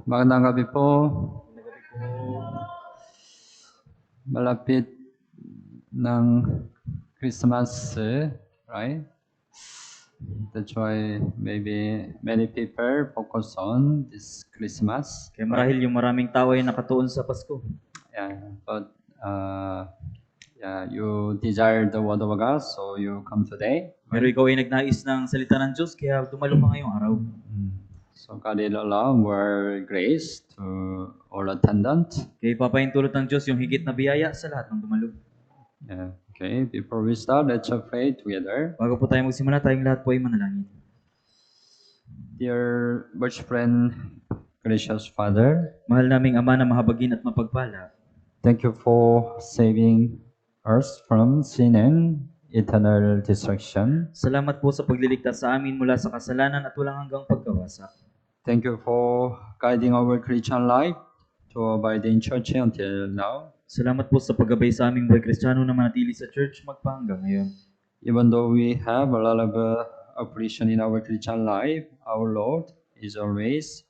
Magandang gabi po. Malapit ng Christmas, right? That's why maybe many people focus on this Christmas. Kaya marahil yung maraming tao ay nakatuon sa Pasko. Yeah, but you desire the word of God, so you come today. Pero ikaw ay nagnais ng salita ng Diyos, kaya dumalo ka ngayong araw. So God will allow more grace to all attendant. Kaya ipapahintulot ng Diyos yung higit na biyaya sa lahat ng dumalo. Yeah, okay, before we start, let's pray together. Bago po tayo magsimula, tayong lahat po ay manalangin. Dear best friend, gracious Father, Mahal naming Ama na mahabagin at mapagpala, thank you for saving us from sin and eternal destruction. salamat po sa pagliligtas sa amin mula sa kasalanan at walang hanggang pagkawasak. Thank you for guiding our Christian life to abide in church until now. Salamat po sa paggabay sa aming buhay Kristiyano na manatili sa church magpahanggang ngayon. Even though we have a lot of affliction in our Christian life, our Lord is always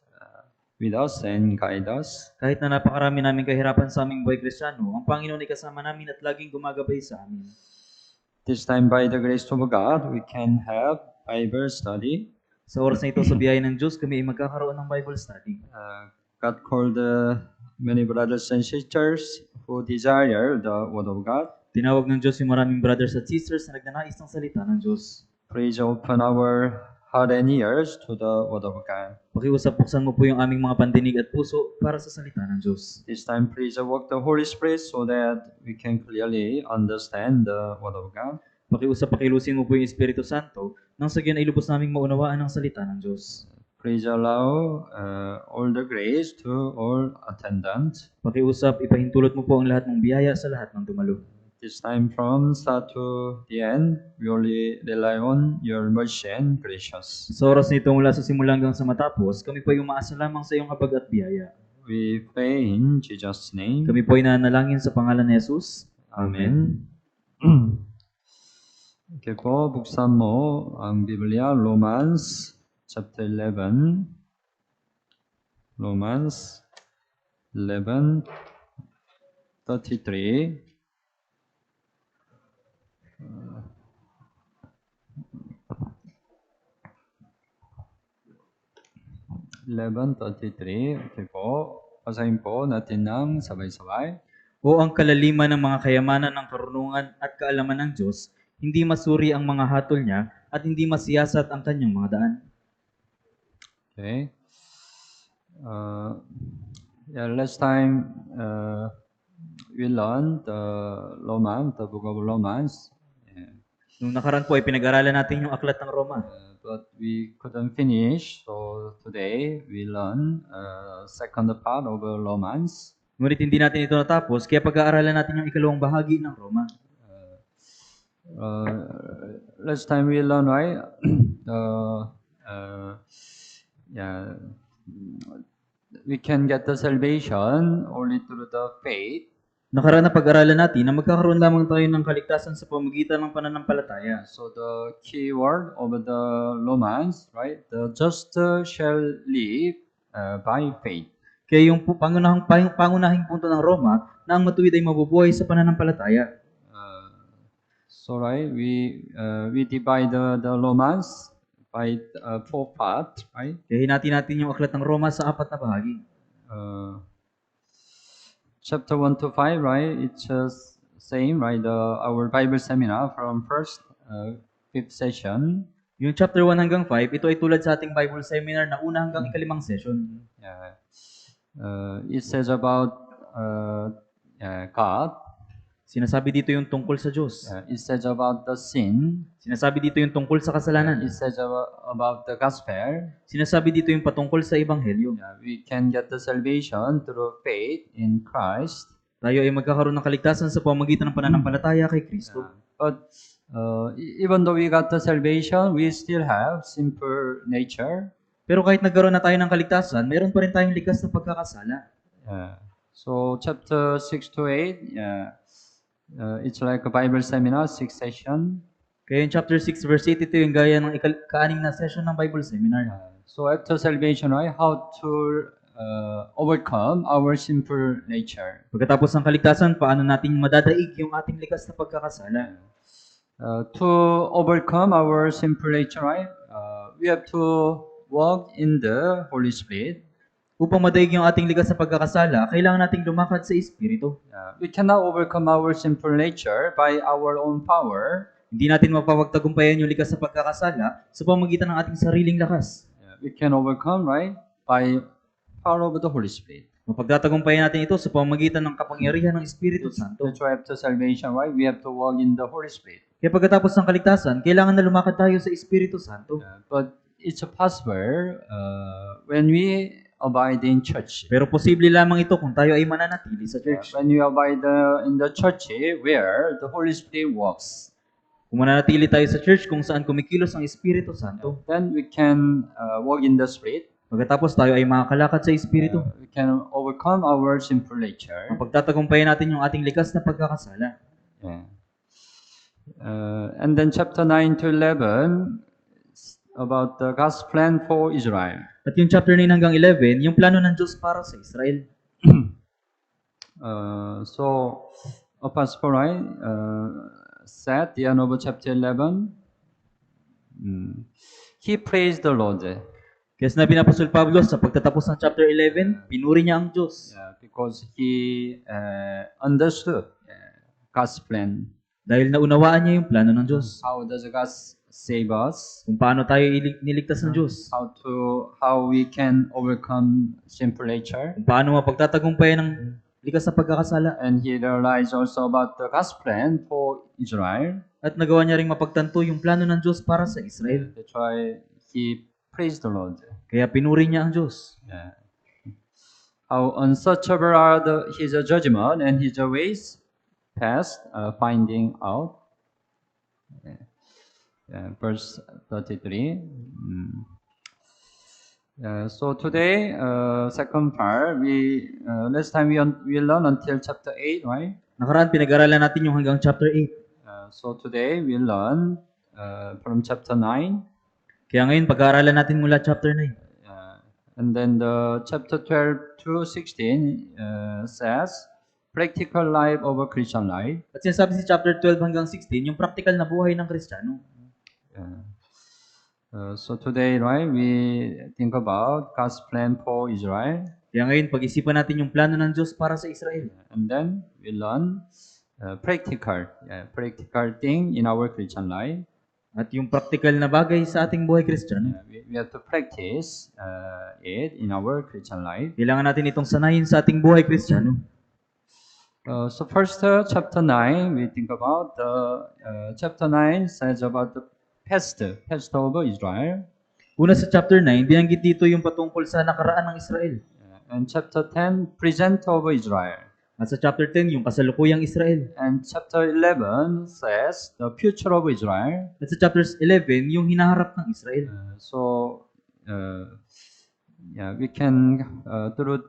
with us and guide us. Kahit na napakarami naming kahirapan sa aming buhay Kristiyano, ang Panginoon ay kasama namin at laging gumagabay sa amin. This time, by the grace of God, we can have Bible study. Sa oras na ito, sa biyaya ng Diyos, kami ay magkakaroon ng Bible study. God called many brothers and sisters who desire the Word of God. Tinawag ng Diyos yung maraming brothers at sisters na nagnanais ng salita ng Diyos. Please open our heart and ears to the Word of God. Pakiusap, buksan mo po yung aming mga pandinig at puso para sa salita ng Diyos. This time, please work the Holy Spirit so that we can clearly understand the Word of God. Pakiusap, pakilusin mo po yung Espiritu Santo nang sa gayon ay lubos naming maunawaan ang salita ng Diyos. Please allow all the grace to all attendants. Pakiusap, ipahintulot mo po ang lahat ng biyaya sa lahat ng dumalo. This time from start to the end, we only rely on your mercy and gracious. Sa oras nito mula sa simula hanggang sa matapos, kami po ay umaasa lamang sa iyong habag at biyaya. We pray in Jesus' name. Kami po ay nanalangin sa pangalan ni Jesus. Amen. Okay po, buksan mo ang Biblia, Romans chapter 11. Romans 11:33. 11:33. Okay po. Basahin po natin ng sabay-sabay. O ang kalaliman ng mga kayamanan ng karunungan at kaalaman ng Diyos, hindi masuri ang mga hatol niya at hindi masiyasat ang kanyang mga daan. Okay. Last time we learned the book of Romans. Nung nakaraan po ay pinag-aralan natin yung aklat ng Roma. But we couldn't finish, so today we learn second part of Romans. Ngunit hindi natin ito natapos, kaya pag-aaralan natin yung ikalawang bahagi ng Roma. Last time we learned, right? We can get the salvation only through the faith. Nakaraan na pag-aralan natin na magkakaroon lamang tayo ng kaligtasan sa pamamagitan ng pananampalataya. So the key word of the Romans, right? The just shall live by faith. Kaya yung pangunahing punto ng Roma na ang matuwid ay mabubuhay sa pananampalataya. So right, we divide the Romans by 4 parts, right? Kaya hinati natin yung aklat ng Roma sa 4 na bahagi. Chapter 1 to 5, right? It's just same, right? Our Bible seminar from first 5th session. Yung chapter 1 hanggang 5, ito ay tulad sa ating Bible seminar na una hanggang ika-5 session. Yeah. It says about God. Sinasabi dito yung tungkol sa Diyos. It says about the sin. Sinasabi dito yung tungkol sa kasalanan. It says about the gospel. Sinasabi dito yung patungkol sa ebanghelyo. We can get the salvation through faith in Christ. Tayo ay magkakaroon ng kaligtasan sa pamamagitan ng pananampalataya kay Kristo. But even though we got the salvation, we still have sinful nature. Pero kahit nagkaroon na tayo ng kaligtasan, mayroon pa rin tayong likas na pagkakasala. So chapter 6 to 8, it's like a Bible seminar, 6 session. Kaya in chapter 6 verse 8, ito yung gaya ng ka-6 na session ng Bible seminar. So after salvation, right, how to overcome our sinful nature. Pagkatapos ng kaligtasan, paano natin madadaig yung ating likas na pagkakasala? To overcome our sinful nature, right, we have to walk in the Holy Spirit. Upang madaig yung ating likas na pagkakasala, kailangan nating lumakad sa Espiritu. We cannot overcome our sinful nature by our own power. Hindi natin mapapagtagumpayan yung likas na pagkakasala sa pamamagitan ng ating sariling lakas. We can overcome, right, by power of the Holy Spirit. Mapagtatagumpayan natin ito sa pamamagitan ng kapangyarihan ng Espiritu Santo. That's why after salvation, right, we have to walk in the Holy Spirit. Kaya pagkatapos ng kaligtasan, kailangan na lumakad tayo sa Espiritu Santo. But it's possible when we abide in church. Pero posible lamang ito kung tayo ay mananatili sa church. When you abide in the church where the Holy Spirit works, Kung mananatili tayo sa church kung saan kumikilos ang Espiritu Santo, then we can walk in the Spirit. pagkatapos tayo ay makakalakad sa Espiritu. We can overcome our sinful nature. Mapagtatagumpayan natin yung ating likas na pagkakasala. Yeah. And then chapter 9 to 11 about the God's plan for Israel. At yung chapter 9 hanggang 11, yung plano ng Diyos para sa Israel. So Apostle Paul said the end of chapter 11, he praised the Lord. Kaya sinabi ni Apostol Pablo sa pagtatapos ng chapter 11, pinuri niya ang Diyos. Because he understood God's plan. Dahil naunawaan niya yung plano ng Diyos. How does God save us? Kung paano tayo niligtas ng Diyos. How we can overcome sinful nature. Kung paano mapagtatagumpayan ng likas na pagkakasala. And he realized also about the God's plan for Israel. At nagawa niya ring mapagtanto yung plano ng Diyos para sa Israel. That's why he praised the Lord. Kaya pinuri niya ang Diyos. How unsearchable are his judgment and his ways past finding out. Verse 33. So today, second part, last time we learned until chapter 8, right? Nakaraan, pinag-aralan natin yung hanggang chapter 8. So today we learn from chapter 9. Kaya ngayon, pag-aaralan natin mula chapter 9. And then the chapter 12 to 16 says, practical life of a Christian life. At sinasabi sa chapter 12 hanggang 16, yung practical na buhay ng Kristiyano. So today, right, we think about God's plan for Israel. Kaya ngayon, pag-isipan natin yung plano ng Diyos para sa Israel. And then we learn practical thing in our Christian life. At yung practical na bagay sa ating buhay Kristiyano. We have to practice it in our Christian life. Kailangan natin itong sanayin sa ating buhay Kristiyano. So first, chapter 9, we think about chapter 9 says about the past of Israel. Una sa chapter 9, binanggit dito yung patungkol sa nakaraan ng Israel. And chapter 10, present of Israel. At sa chapter 10, yung kasalukuyang Israel. And chapter 11 says the future of Israel. At sa chapter 11, yung hinaharap ng Israel. We can, through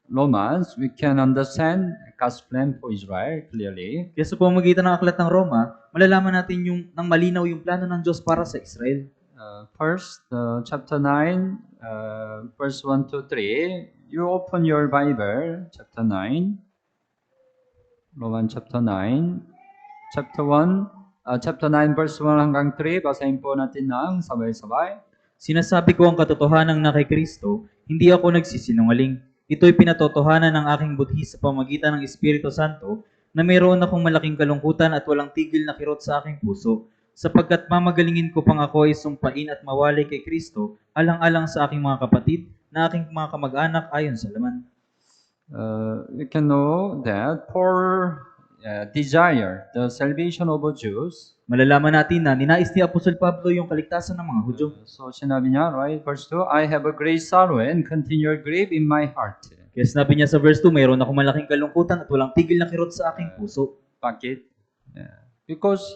Romans, we can understand God's plan for Israel clearly. Kaya sa pamamagitan ng aklat ng Roma, malalaman natin yung nang malinaw yung plano ng Diyos para sa Israel. First, chapter 9, verse 1 to 3. You open your Bible, chapter 9. Romans chapter 9. Chapter 9, verse 1 hanggang 3. Basahin po natin ng sabay-sabay. Sinasabi ko ang katotohanan na kay Kristo, hindi ako nagsisinungaling. Ito'y pinatotohanan ng aking budhi sa pamagitan ng Espiritu Santo na mayroon akong malaking kalungkutan at walang tigil na kirot sa aking puso, sapagkat mamagalingin ko pang ako ay sumpain at mawalay kay Kristo alang-alang sa aking mga kapatid na aking mga kamag-anak ayon sa laman. We can know that Paul desire the salvation of Jews. Malalaman natin na ninais ni Apostol Pablo yung kaligtasan ng mga Hudyo. So sinabi niya, right, verse 2, I have a great sorrow and continual grief in my heart. Kaya sinabi niya sa verse 2, mayroon akong malaking kalungkutan at walang tigil na kirot sa aking puso. Bakit? Because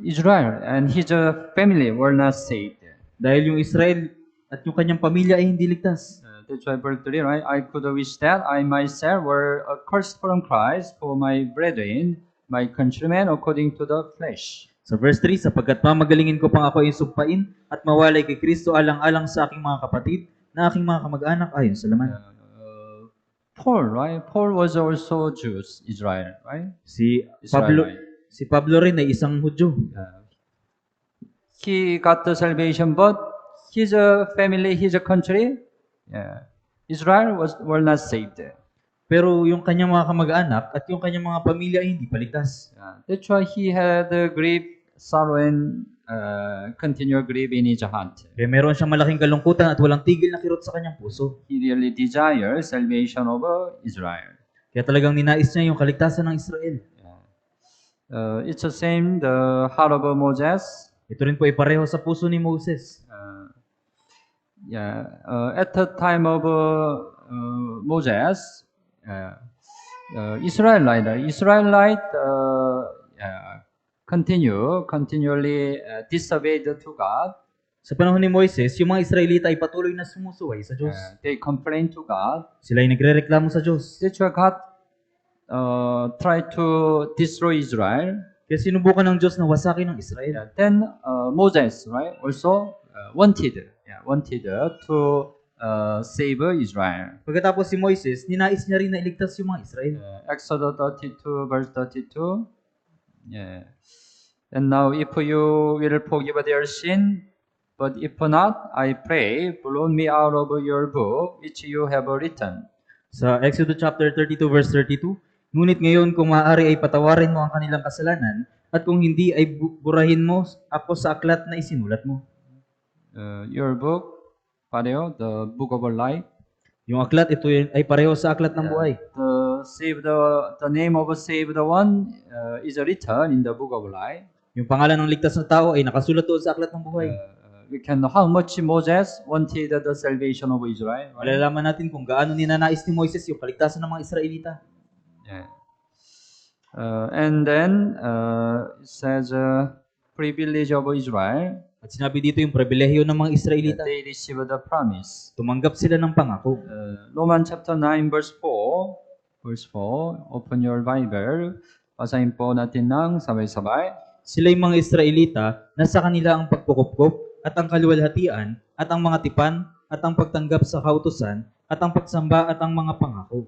Israel and his family were not saved. Dahil yung Israel at yung kanyang pamilya ay hindi ligtas. That's why verse 3, right? I could wish that I myself were accursed from Christ for my brethren, my countrymen according to the flesh. Sa verse 3, sapagkat mamagalingin ko pang ako ay sumpain at mawalay kay Kristo alang-alang sa aking mga kapatid na aking mga kamag-anak ayon sa laman. Paul, right? Paul was also Jews, Israel, right? Si Pablo, Israelite. si Pablo rin ay isang Hudyo. He got the salvation, but his family, his country, Israel were not saved. Pero yung kanyang mga kamag-anak at yung kanyang mga pamilya ay hindi paligtas. That's why he had grief, sorrow, and continual grief in his heart. Kaya meron siyang malaking kalungkutan at walang tigil na kirot sa kanyang puso. He really desires salvation of Israel. Kaya talagang ninais niya yung kaligtasan ng Israel. It's the same, the heart of Moses. Ito rin po ay pareho sa puso ni Moses. At the time of Moses, Israelite continually disobeyed to God. Sa panahon ni Moises, yung mga Israelita ay patuloy na sumusuway sa Diyos. They complain to God. Sila ay nagrereklamo sa Diyos. That's why God tried to destroy Israel. Kaya sinubukan ng Diyos na wasakin ng Israel. Then Moses, right, also wanted to save Israel. Pagkatapos si Moises, ninais niya rin na iligtas yung mga Israel. Exodus 32 verse 32. And now if you will forgive their sin, but if not, I pray, blot me out of your book which you have written. Sa Exodus chapter 32 verse 32, ngunit ngayon kung maaari ay patawarin mo ang kanilang kasalanan at kung hindi ay burahin mo ako sa aklat na isinulat mo. Your book, pareho, the book of life. Yung aklat, ito ay pareho sa aklat ng buhay. The name of save the one is written in the book of life. Yung pangalan ng ligtas na tao ay nakasulat doon sa aklat ng buhay. We can know how much Moses wanted the salvation of Israel. Right? Malalaman natin kung gaano ninanais ni Moises yung kaligtasan ng mga Israelita. And then it says privilege of Israel. At sinabi dito yung pribilehiyo ng mga Israelita. They receive the promise. Tumanggap sila ng pangako. Romans chapter 9 verse 4. Verse 4. Open your Bible. Basahin po natin ng sabay-sabay. Sila yung mga Israelita na sa kanila ang pagkukupkup at ang kaluwalhatian at ang mga tipan at ang pagtanggap sa kautusan at ang pagsamba at ang mga pangako.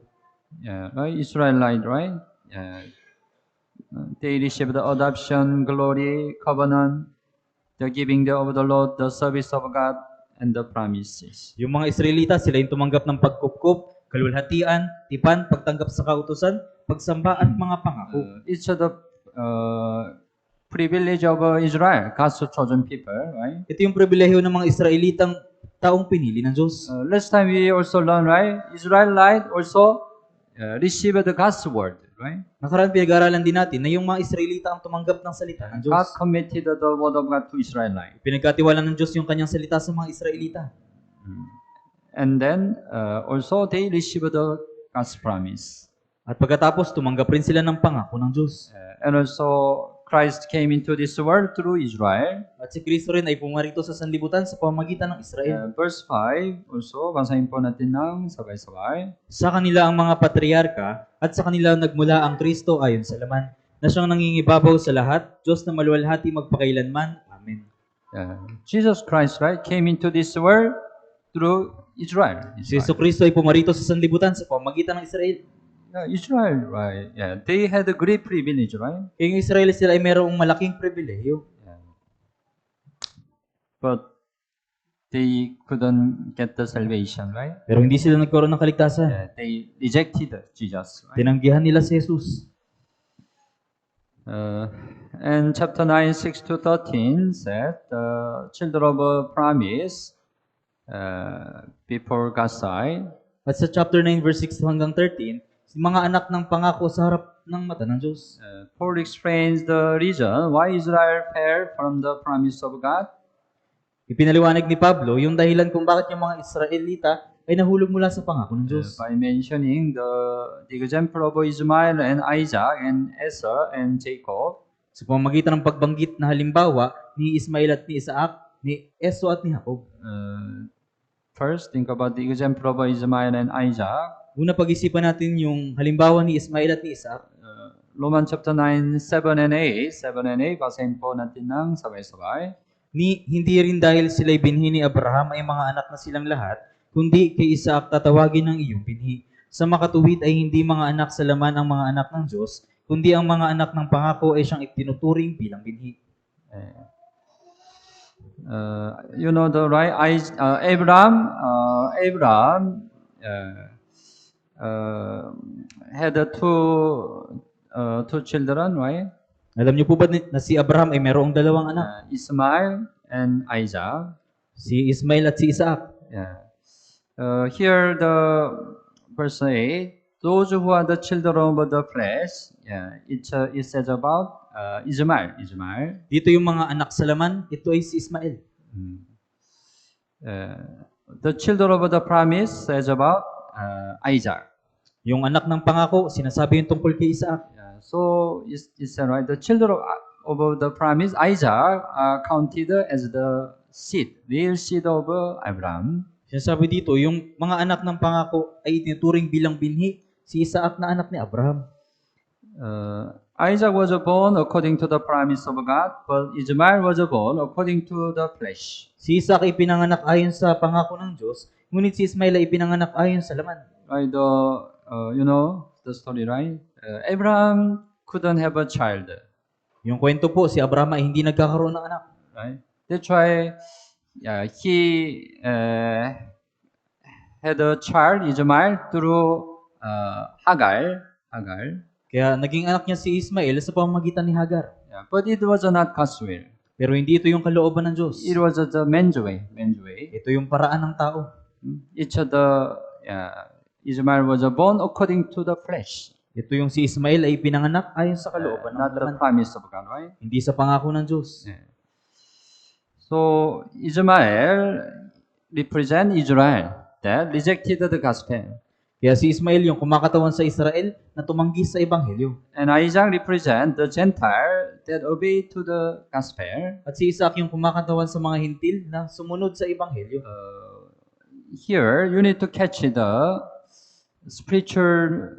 Right? Israelite, right? They receive the adoption, glory, covenant, the giving of the Lord, the service of God, and the promises. Yung mga Israelita, sila yung tumanggap ng pagkupkup, kaluwalhatian, tipan, pagtanggap sa kautusan, pagsamba at mga pangako. It's the privilege of Israel, God's chosen people, right? Ito yung pribilehiyo ng mga Israelitang taong pinili ng Diyos. Last time we also learned, right? Israelite also received the God's word, right? Nakaraan pinag-aralan din natin na yung mga Israelita ang tumanggap ng salita ng Diyos. God committed the word of God to Israelite. Pinagkatiwala ng Diyos yung kanyang salita sa mga Israelita. And then also they received the God's promise. At pagkatapos, tumanggap rin sila ng pangako ng Diyos. And also Christ came into this world through Israel. At si Kristo rin ay pumarito sa sanlibutan sa pamamagitan ng Israel. Verse 5 also, basahin po natin ng sabay-sabay. Sa kanila ang mga patriarka at sa kanila nagmula ang Kristo ayon sa laman, na siyang nangingibabaw sa lahat, Diyos na maluwalhati magpakailanman. Amen. Jesus Christ, right, came into this world through Israel. Si Kristo ay pumarito sa sanlibutan sa pamamagitan ng Israel. Israel, right? They had a great privilege, right? Kaya yung Israel sila ay mayroong malaking pribilehiyo. But they couldn't get the salvation, right? Pero hindi sila nagkaroon ng kaligtasan. They rejected Jesus, right? Tinanggihan nila si Jesus. And chapter 9, 6 to 13 said, the children of promise before God's sight. At sa chapter 9, verse 6 hanggang 13, mga anak ng pangako sa harap ng mata ng Diyos. Paul explains the reason why Israel fell from the promise of God. Ipinaliwanag ni Pablo yung dahilan kung bakit yung mga Israelita ay nahulog mula sa pangako ng Diyos. By mentioning the example of Ismail and Isaac and Esau and Jacob. Sa pamamagitan ng pagbanggit na halimbawa ni Ismail at ni Isaac, ni Esau at ni Jacob. First, think about the example of Ismail and Isaac. Una pag-isipan natin yung halimbawa ni Ismail at ni Isaac. Romans chapter 9, 7 and 8. 7 and 8, basahin po natin ng sabay-sabay. Hindi rin dahil sila'y binhi ni Abraham ay mga anak na silang lahat, kundi kay Isaac tatawagin ng iyong binhi. Sa makatuwid ay hindi mga anak sa laman ang mga anak ng Diyos, kundi ang mga anak ng pangako ay siyang itinuturing bilang binhi. You know the right? Abraham had two children, right? Alam niyo po ba na si Abraham ay mayroong dalawang anak? Ismail and Isaac. Si Ismail at si Isaac. Yeah. Here the verse 8, those who are the children of the flesh, it says about Ismail. Dito yung mga anak sa laman, ito ay si Ismail. The children of the promise says about Isaac. Yung anak ng pangako, sinasabi yung tungkol kay Isaac. So it's right. The children of the promise, Isaac, are counted as the seed, real seed of Abraham. Sinasabi dito, yung mga anak ng pangako ay itinuturing bilang binhi, si Isaac na anak ni Abraham. Isaac was born according to the promise of God, but Ismail was born according to the flesh. Si Isaac ay pinanganak ayon sa pangako ng Diyos, ngunit si Ismail ay pinanganak ayon sa laman. Right, you know the story, right? Abraham couldn't have a child, Yung kwento po, si Abraham ay hindi nagkakaroon ng anak. right? That's why he had a child, Ismail, through Hagar. Kaya naging anak niya si Ismail sa pamamagitan ni Hagar. But it was not God's will. Pero hindi ito yung kalooban ng Diyos. It was the man's way. Ito yung paraan ng tao. Ismail was born according to the flesh, Ito yung si Ismail ay pinanganak ayon sa kalooban ng not the laman. promise of God, right? Hindi sa pangako ng Diyos. So Ismail represent Israel that rejected the gospel, Kaya si Ismail yung kumakatawan sa Israel na tumanggi sa Ebanghelyo. and Isaac represent the Gentile that obey to the gospel. At si Isaac yung kumakatawan sa mga hintil na sumunod sa Ebanghelyo. Here you need to catch the spiritual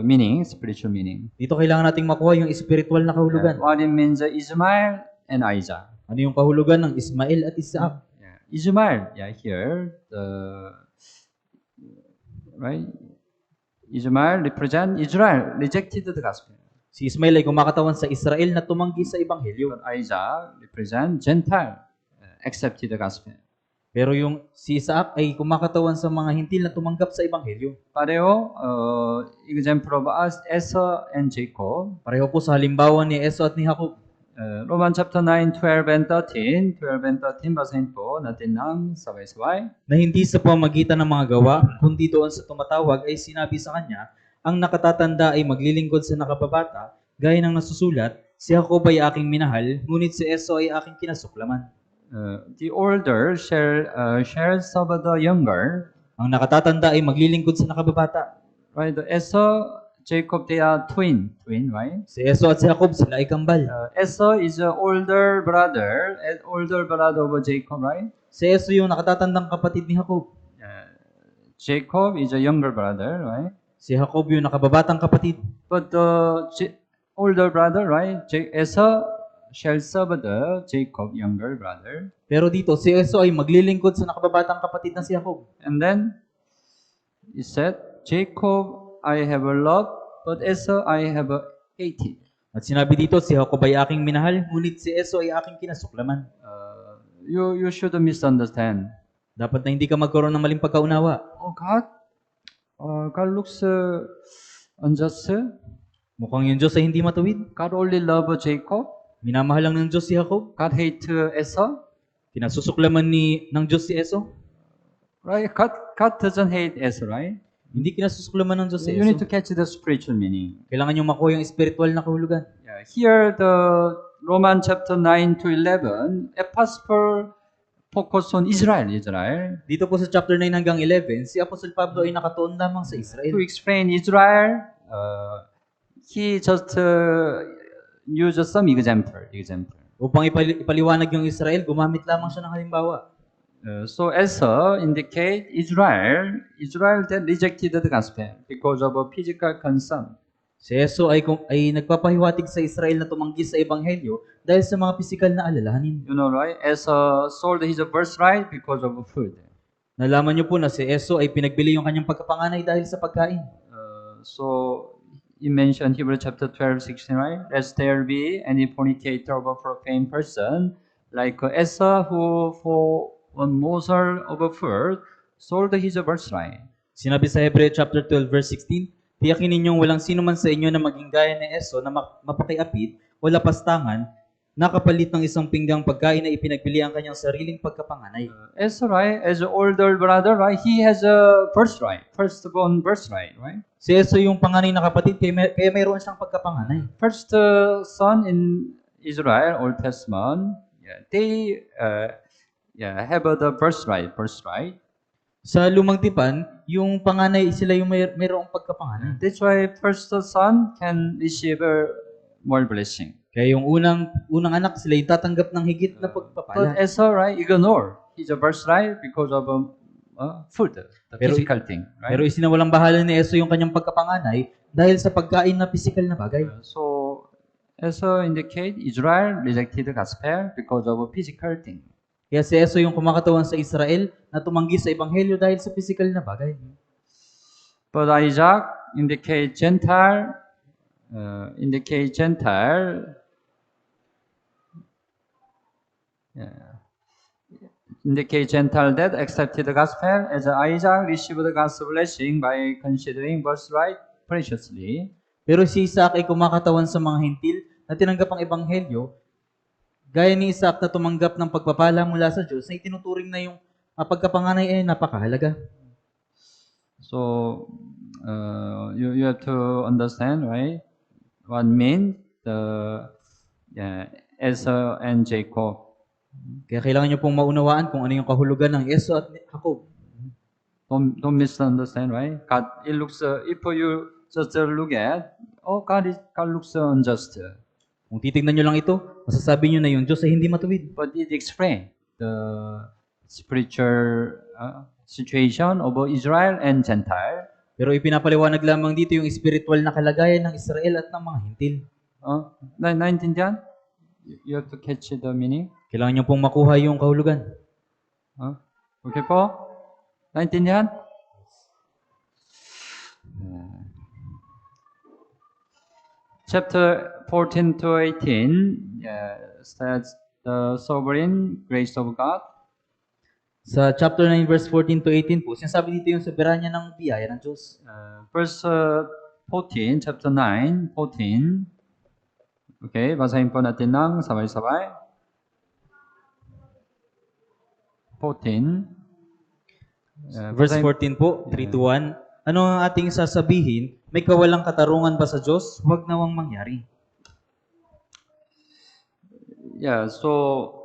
meaning. Dito kailangan nating makuha yung spiritual na kahulugan. What it means, Ismail and Isaac. Ano yung kahulugan ng Ismail at Isaac? Ismail, here right? Ismail represent Israel rejected the gospel. Si Ismail ay kumakatawan sa Israel na tumanggi sa Ebanghelyo. But Isaac represent Gentile accepted the gospel. Pero yung si Isaac ay kumakatawan sa mga hintil na tumanggap sa Ebanghelyo. Pareho, example of us, Esau and Jacob. Pareho po sa halimbawa ni Esau at ni Jacob. Romans chapter 9, 12 and 13. 12 and 13, basahin po natin ng sabay-sabay. Na hindi sa pamagitan ng mga gawa, kundi doon sa tumatawag ay sinabi sa kanya, ang nakatatanda ay maglilingkod sa nakababata, gaya ng nasusulat, si Jacob ay aking minahal, ngunit si Esau ay aking kinasuklaman. The older shall serve the younger. Ang nakatatanda ay maglilingkod sa nakababata. Right? The Esau, Jacob, they are twin, right? Si Esau at si Jacob, sila ay kambal. Esau is the older brother of Jacob, right? Si Esau yung nakatatandang kapatid ni Jacob. Jacob is a younger brother, right? Si Jacob yung nakababatang kapatid. But the older brother, right? Esau shall serve the Jacob younger brother. Pero dito, si Esau ay maglilingkod sa nakababatang kapatid na si Jacob. And then, it said, Jacob I have loved, but Esau I have hated. At sinabi dito, si Jacob ay aking minahal, ngunit si Esau ay aking kinasuklaman. You should misunderstand. Dapat na hindi ka magkaroon ng maling pagkaunawa. Oh, God looks unjust. Mukhang yung Diyos ay hindi matuwid. God only love Jacob. Minamahal lang ng Diyos si Jacob. God hate Esau. Kinasusuklaman ng Diyos si Esau. Right? God doesn't hate Esau, right? Hindi kinasusuklaman ng Diyos si You need to Esau. catch the spiritual meaning. Kailangan nyo makuha yung spiritual na kahulugan. Here, the Romans chapter 9 to 11, Apostle focus on Israel. Dito po sa chapter 9 hanggang 11, si Apostle Pablo ay nakatuon lamang sa To Israel. explain Israel, he just used some example. Upang ipaliwanag yung Israel, gumamit lamang siya ng halimbawa. So Esau indicate Israel that rejected the gospel because of a physical concern. Si Eso ay nagpapahiwatig sa Israel na tumanggi sa ebanghelyo dahil sa mga pisikal na alalahanin. You know, right? Esau sold his birthright because of food. Nalaman niyo po na si Eso ay pinagbili yung kanyang pagkapanganay dahil sa pagkain. So you mentioned Hebrew chapter 12:16, right? Lest there be any fornicator of a profane person, like Esau, who for one morsel of a food sold his birthright. Sinabi sa Hebreo chapter 12 verse 16, tiyakin ninyong walang sino man sa inyo na maging gaya ni Eso na mapakiapid o lapastangan, nakapalit ng isang pinggang pagkain na ipinagbili ang kanyang sariling pagkapanganay. Esau, right, as an older brother, right, he has a birthright, firstborn birthright, right? Si Eso yung panganay na kapatid, kaya mayroon siyang pagkapanganay. First son in Israel, Old Testament, they have the birthright. Sa lumang tipan, yung panganay sila yung mayroong pagkapanganay. That's why first son can receive more blessing. Kaya yung unang anak sila yung tatanggap ng higit na But pagpapala. Esau, right, ignore his birthright because of food, the Pero- physical thing, right? Pero isinawalang bahala ni Eso yung kanyang pagkapanganay dahil sa pagkain na pisikal na bagay. So Esau indicate Israel rejected the gospel because of a physical thing. Kaya si Eso yung kumakatawan sa Israel na tumanggi sa ebanghelyo dahil sa pisikal na bagay. But Isaac indicate Gentile, indicate Gentile that accepted the gospel, as Isaac received the gospel blessing by considering birthright preciously. Pero si Isaac ay kumakatawan sa mga hintil na tinanggap ang ebanghelyo, gaya ni Isaac na tumanggap ng pagpapala mula sa Diyos na itinuturing na yung pagkapanganay ay napakahalaga. So you have to understand, right? What means the Esau and Jacob. Kaya kailangan nyo pong maunawaan kung ano yung kahulugan ng Eso at Jacob. Don't misunderstand, right? God, it looks if you just look at, God looks unjust, Kung titignan nyo lang ito, masasabi nyo na yung Diyos ay hindi matuwid. but it explains the spiritual situation of Israel and Gentile. Pero ipinapaliwanag lamang dito yung spiritual na kalagayan ng Israel at ng mga hintil. 나인tindihan? You have to catch the meaning. Kailangan nyo pong makuha yung kahulugan. Okay po? 나인tindihan? Chapter 14 to 18 says the sovereign grace of God. Sa chapter 9 verse 14 to 18 po, sinasabi dito yung soberanya ng biyaya ng Diyos. Verse 14, chapter 9, 14. Okay, basahin po natin ng sabay-sabay. 14. Verse 14 po, 3 to 1. Ano ang ating sasabihin? May kawalang katarungan ba sa Diyos? Huwag nawang mangyari. Yeah, so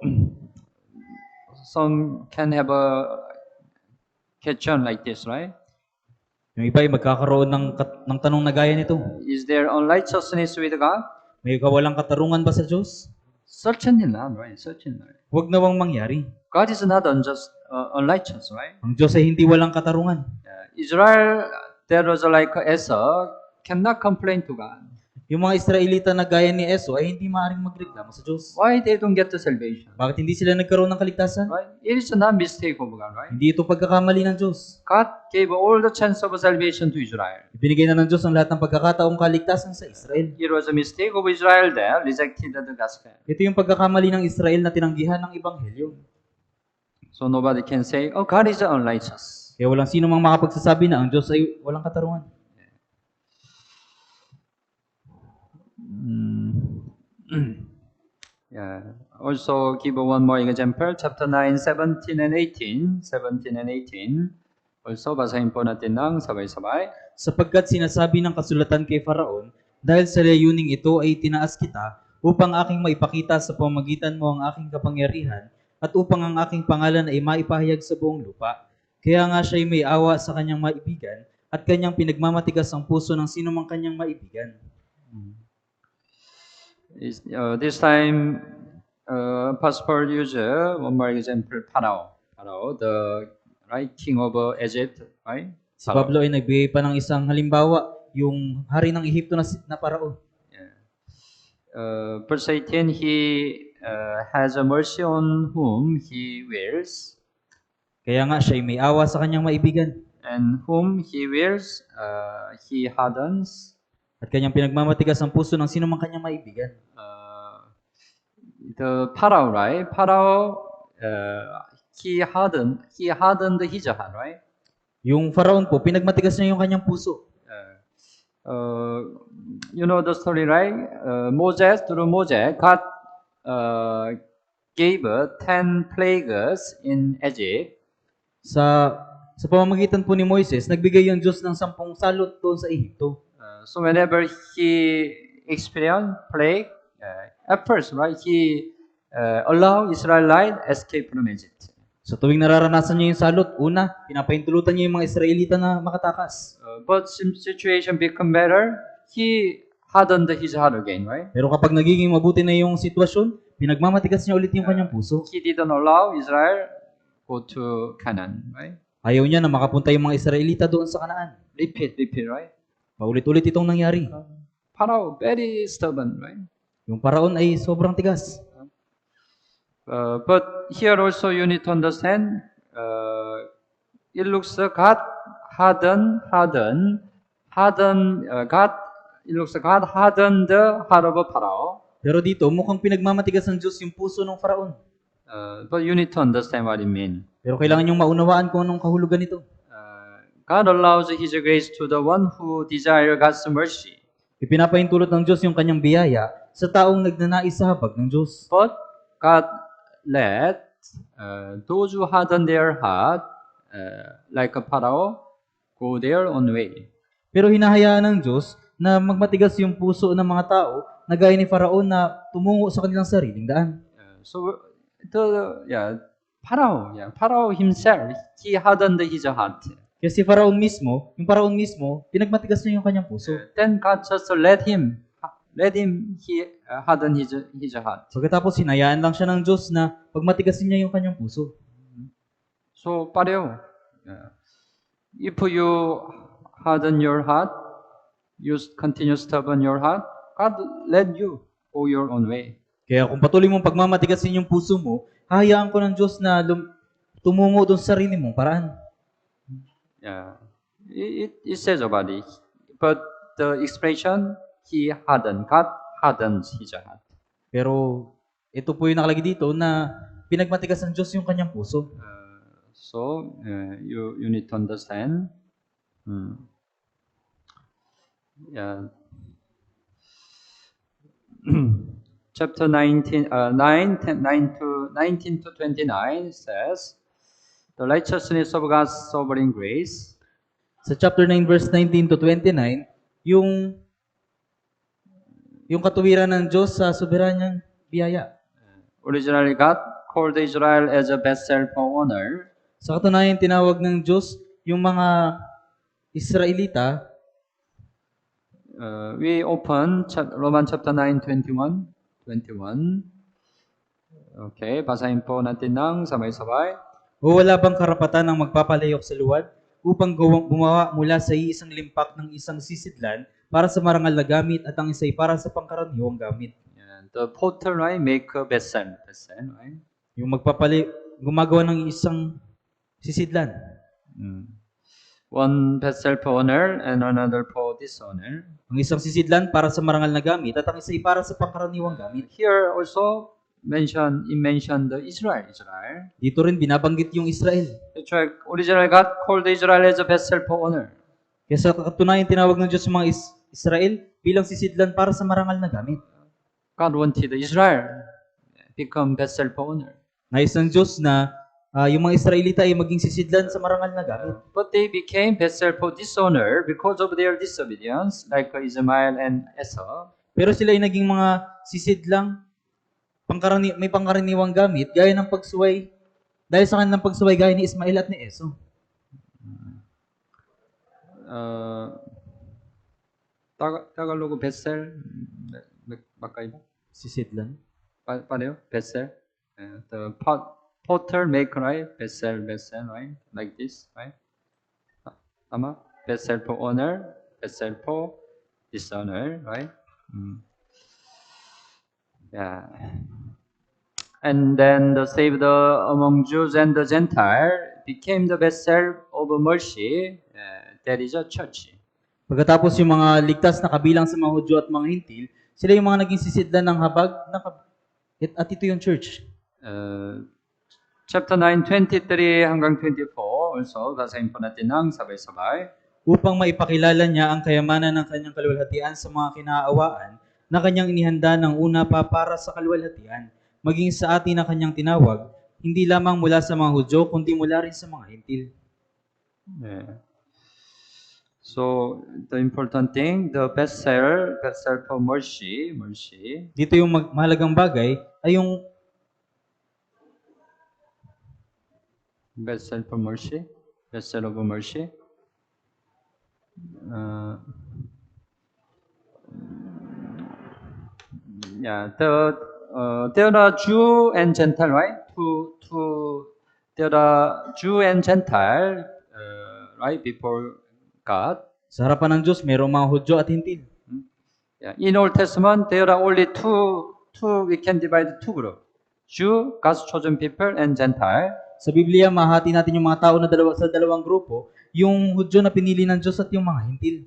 some can have a question like this, right? Yung iba ay magkakaroon ng tanong na gaya nito. Is there unrighteousness with God? May kawalang katarungan ba sa Diyos? Certainly not, right? Certainly not. Huwag nawang mangyari. God is not unjust, unrighteous, right? Ang Diyos ay hindi walang katarungan. Israel, that was like Esau, cannot complain to God. Yung mga Israelita na gaya ni Eso ay hindi maaaring magreklamo sa Diyos. Why they don't get the salvation? Bakit hindi sila nagkaroon ng kaligtasan? Right? It is not mistake of God, right? Hindi ito pagkakamali ng Diyos. God gave all the chance of salvation to Israel. Ibinigay na ng Diyos ang lahat ng pagkakataong kaligtasan sa Israel. It was a mistake of Israel that rejected the gospel. Ito yung pagkakamali ng Israel na tinanggihan ng Ebanghelyo. So nobody can say, God is unrighteous. Kaya walang sino mang makapagsasabi na ang Diyos ay walang katarungan. Yeah. Also give one more example, chapter 9, 17 and 18. 17 and 18. Also, basahin po natin ng sabay-sabay. Sapagkat sinasabi ng kasulatan kay Faraon, dahil sa layuning ito ay tinaas kita upang aking maipakita sa pamamagitan mo ang aking kapangyarihan at upang ang aking pangalan ay maipahayag sa buong lupa. Kaya nga siya'y may awa sa kanyang maibigan at kanyang pinagmamatigas ang puso ng sinumang kanyang maibigan. This time, Pastor use one more example, Pharaoh. Pharaoh, the right king of Egypt, right? Si Pablo ay nagbigay pa ng isang halimbawa, yung hari ng Ehipto na Parao. Verse 18, he has a mercy on whom he wills, Kaya nga siya ay may awa sa kanyang maibigan and whom he wills, he hardens. at kanyang pinagmamatigas ang puso ng sino mang kanyang maibigan. The Pharaoh, right? Pharaoh, he hardened his heart, right? Yung Faraon po, pinagmatigas niya yung kanyang puso. You know the story, right? Through Moses, God gave 10 plagues in Egypt. Sa pamamagitan po ni Moises, nagbigay yung Diyos ng 10 salot doon sa Ehipto. So whenever he experienced plague, at first, right, he allowed Israelite escape from Egypt. So tuwing nararanasan niya yung salot, una, pinapahintulutan niya yung mga Israelita na makatakas. But situation become better, he hardened his heart again, right? Pero kapag nagiging mabuti na yung sitwasyon, pinagmamatigas niya ulit yung kanyang puso. He didn't allow Israel go to Canaan, right? Ayaw niya na makapunta yung mga Israelita doon sa Kanaan. Repeat, right? Paulit-ulit itong nangyari. Pharaoh, very stubborn, right? Yung Paraon ay sobrang tigas. But here also you need to understand, it looks God hardened the heart of Pharaoh. Pero dito, mukhang pinagmamatigas ng Diyos yung puso ng Faraon. But you need to understand what it means. Pero kailangan niyong maunawaan kung anong kahulugan nito. God allows His grace to the one who desire God's mercy. Ipinapahintulot ng Diyos yung kanyang biyaya sa taong nagnanais sa habag ng Diyos. But God let those who harden their heart, like a Pharaoh, go their own way. Pero hinahayaan ng Diyos na magmatigas yung puso ng mga tao na gaya ni Faraon na tumungo sa kanilang sariling daan. Pharaoh himself, he hardened his heart. Kaya si Faraon mismo, pinagmatigas niya yung kanyang puso. Then God just let him harden his heart. Pagkatapos hinayaan lang siya ng Diyos na pagmatigasin niya yung kanyang puso. So pareho, if you harden your heart, you continue stubborn your heart, God let you go your own way. Kaya kung patuloy mong pagmamatigasin yung puso mo, hahayaan ko ng Diyos na tumungo doon sa sarili mong paraan. Yeah, it says about it, but the expression God hardens his heart. Pero ito po yung nakalagay dito na pinagmatigas ng Diyos yung kanyang puso. So you need to understand. Yeah. Chapter 19 to 29 says, the righteousness of God's sovereign grace. Sa chapter 9 verse 19 to 29, yung katuwiran ng Diyos sa soberanyang biyaya. Originally, God called Israel as a vessel for honor. Sa katunayan, tinawag ng Diyos yung mga Israelita. We open Romans chapter 9, 21. Okay, basahin po natin ng sabay-sabay. O wala bang karapatan ng magpapalayok sa luwad upang gumawa mula sa isang limpak ng isang sisidlan para sa marangal na gamit at ang isa'y para sa pangkaraniwang gamit. Yeah, the potter, right, make a vessel, right? Yung gumagawa ng isang sisidlan. One vessel for honor and another for dishonor. Ang isang sisidlan para sa marangal na gamit at ang isa'y para sa pangkaraniwang gamit. Here also mentioned the Israel. Dito rin binabanggit yung Israel. Originally, God called Israel as a vessel for honor. Kaya sa katunayan, tinawag ng Diyos yung mga Israel bilang sisidlan para sa marangal na gamit. God wanted Israel become vessel for honor. Nais ng Diyos na yung mga Israelita ay maging sisidlan sa marangal na gamit. But they became vessel for dishonor because of their disobedience, like Ismail and Esau. Pero sila ay naging mga sisidlang may pangkaraniwang gamit gaya ng pagsuway dahil sa kanilang pagsuway gaya ni Ismael at ni Esau. Tagalog vessel, magkaiba? Sisidlan. Pareho, vessel. The potter make, right? Vessel, right? Like this, right? Tama? Vessel for honor Bethel for dishonor, right? Yeah. And then the saved among Jews and the Gentile became the vessel of mercy. That is a church. Pagkatapos yung mga ligtas na kabilang sa mga Hudyo at mga Hintil, sila yung mga naging sisidlan ng habag at ito yung church. Chapter 9, 23 hanggang 24 also, basahin po natin ng sabay-sabay. Upang maipakilala niya ang kayamanan ng kanyang kaluwalhatian sa mga kinaawaan na kanyang inihanda ng una pa para sa kaluwalhatian, maging sa atin na kanyang tinawag, hindi lamang mula sa mga Hudyo, kundi mula rin sa mga Hintil. Yeah. So, the important thing, the vessel for mercy. Dito yung mahalagang bagay ay yung Vessel for mercy, vessel of mercy. Yeah, there are Jew and Gentile, right? There are Jew and Gentile, right, before God. sa harapan ng Diyos, mayroong mga Hudyo at Hintil. Yeah. In Old Testament, there are only two. We can divide two groups: Jew, God's chosen people, and Gentile. Sa Biblia, mahati natin yung mga tao na sa dalawang grupo, yung Hudyo na pinili ng Diyos at yung mga Hintil.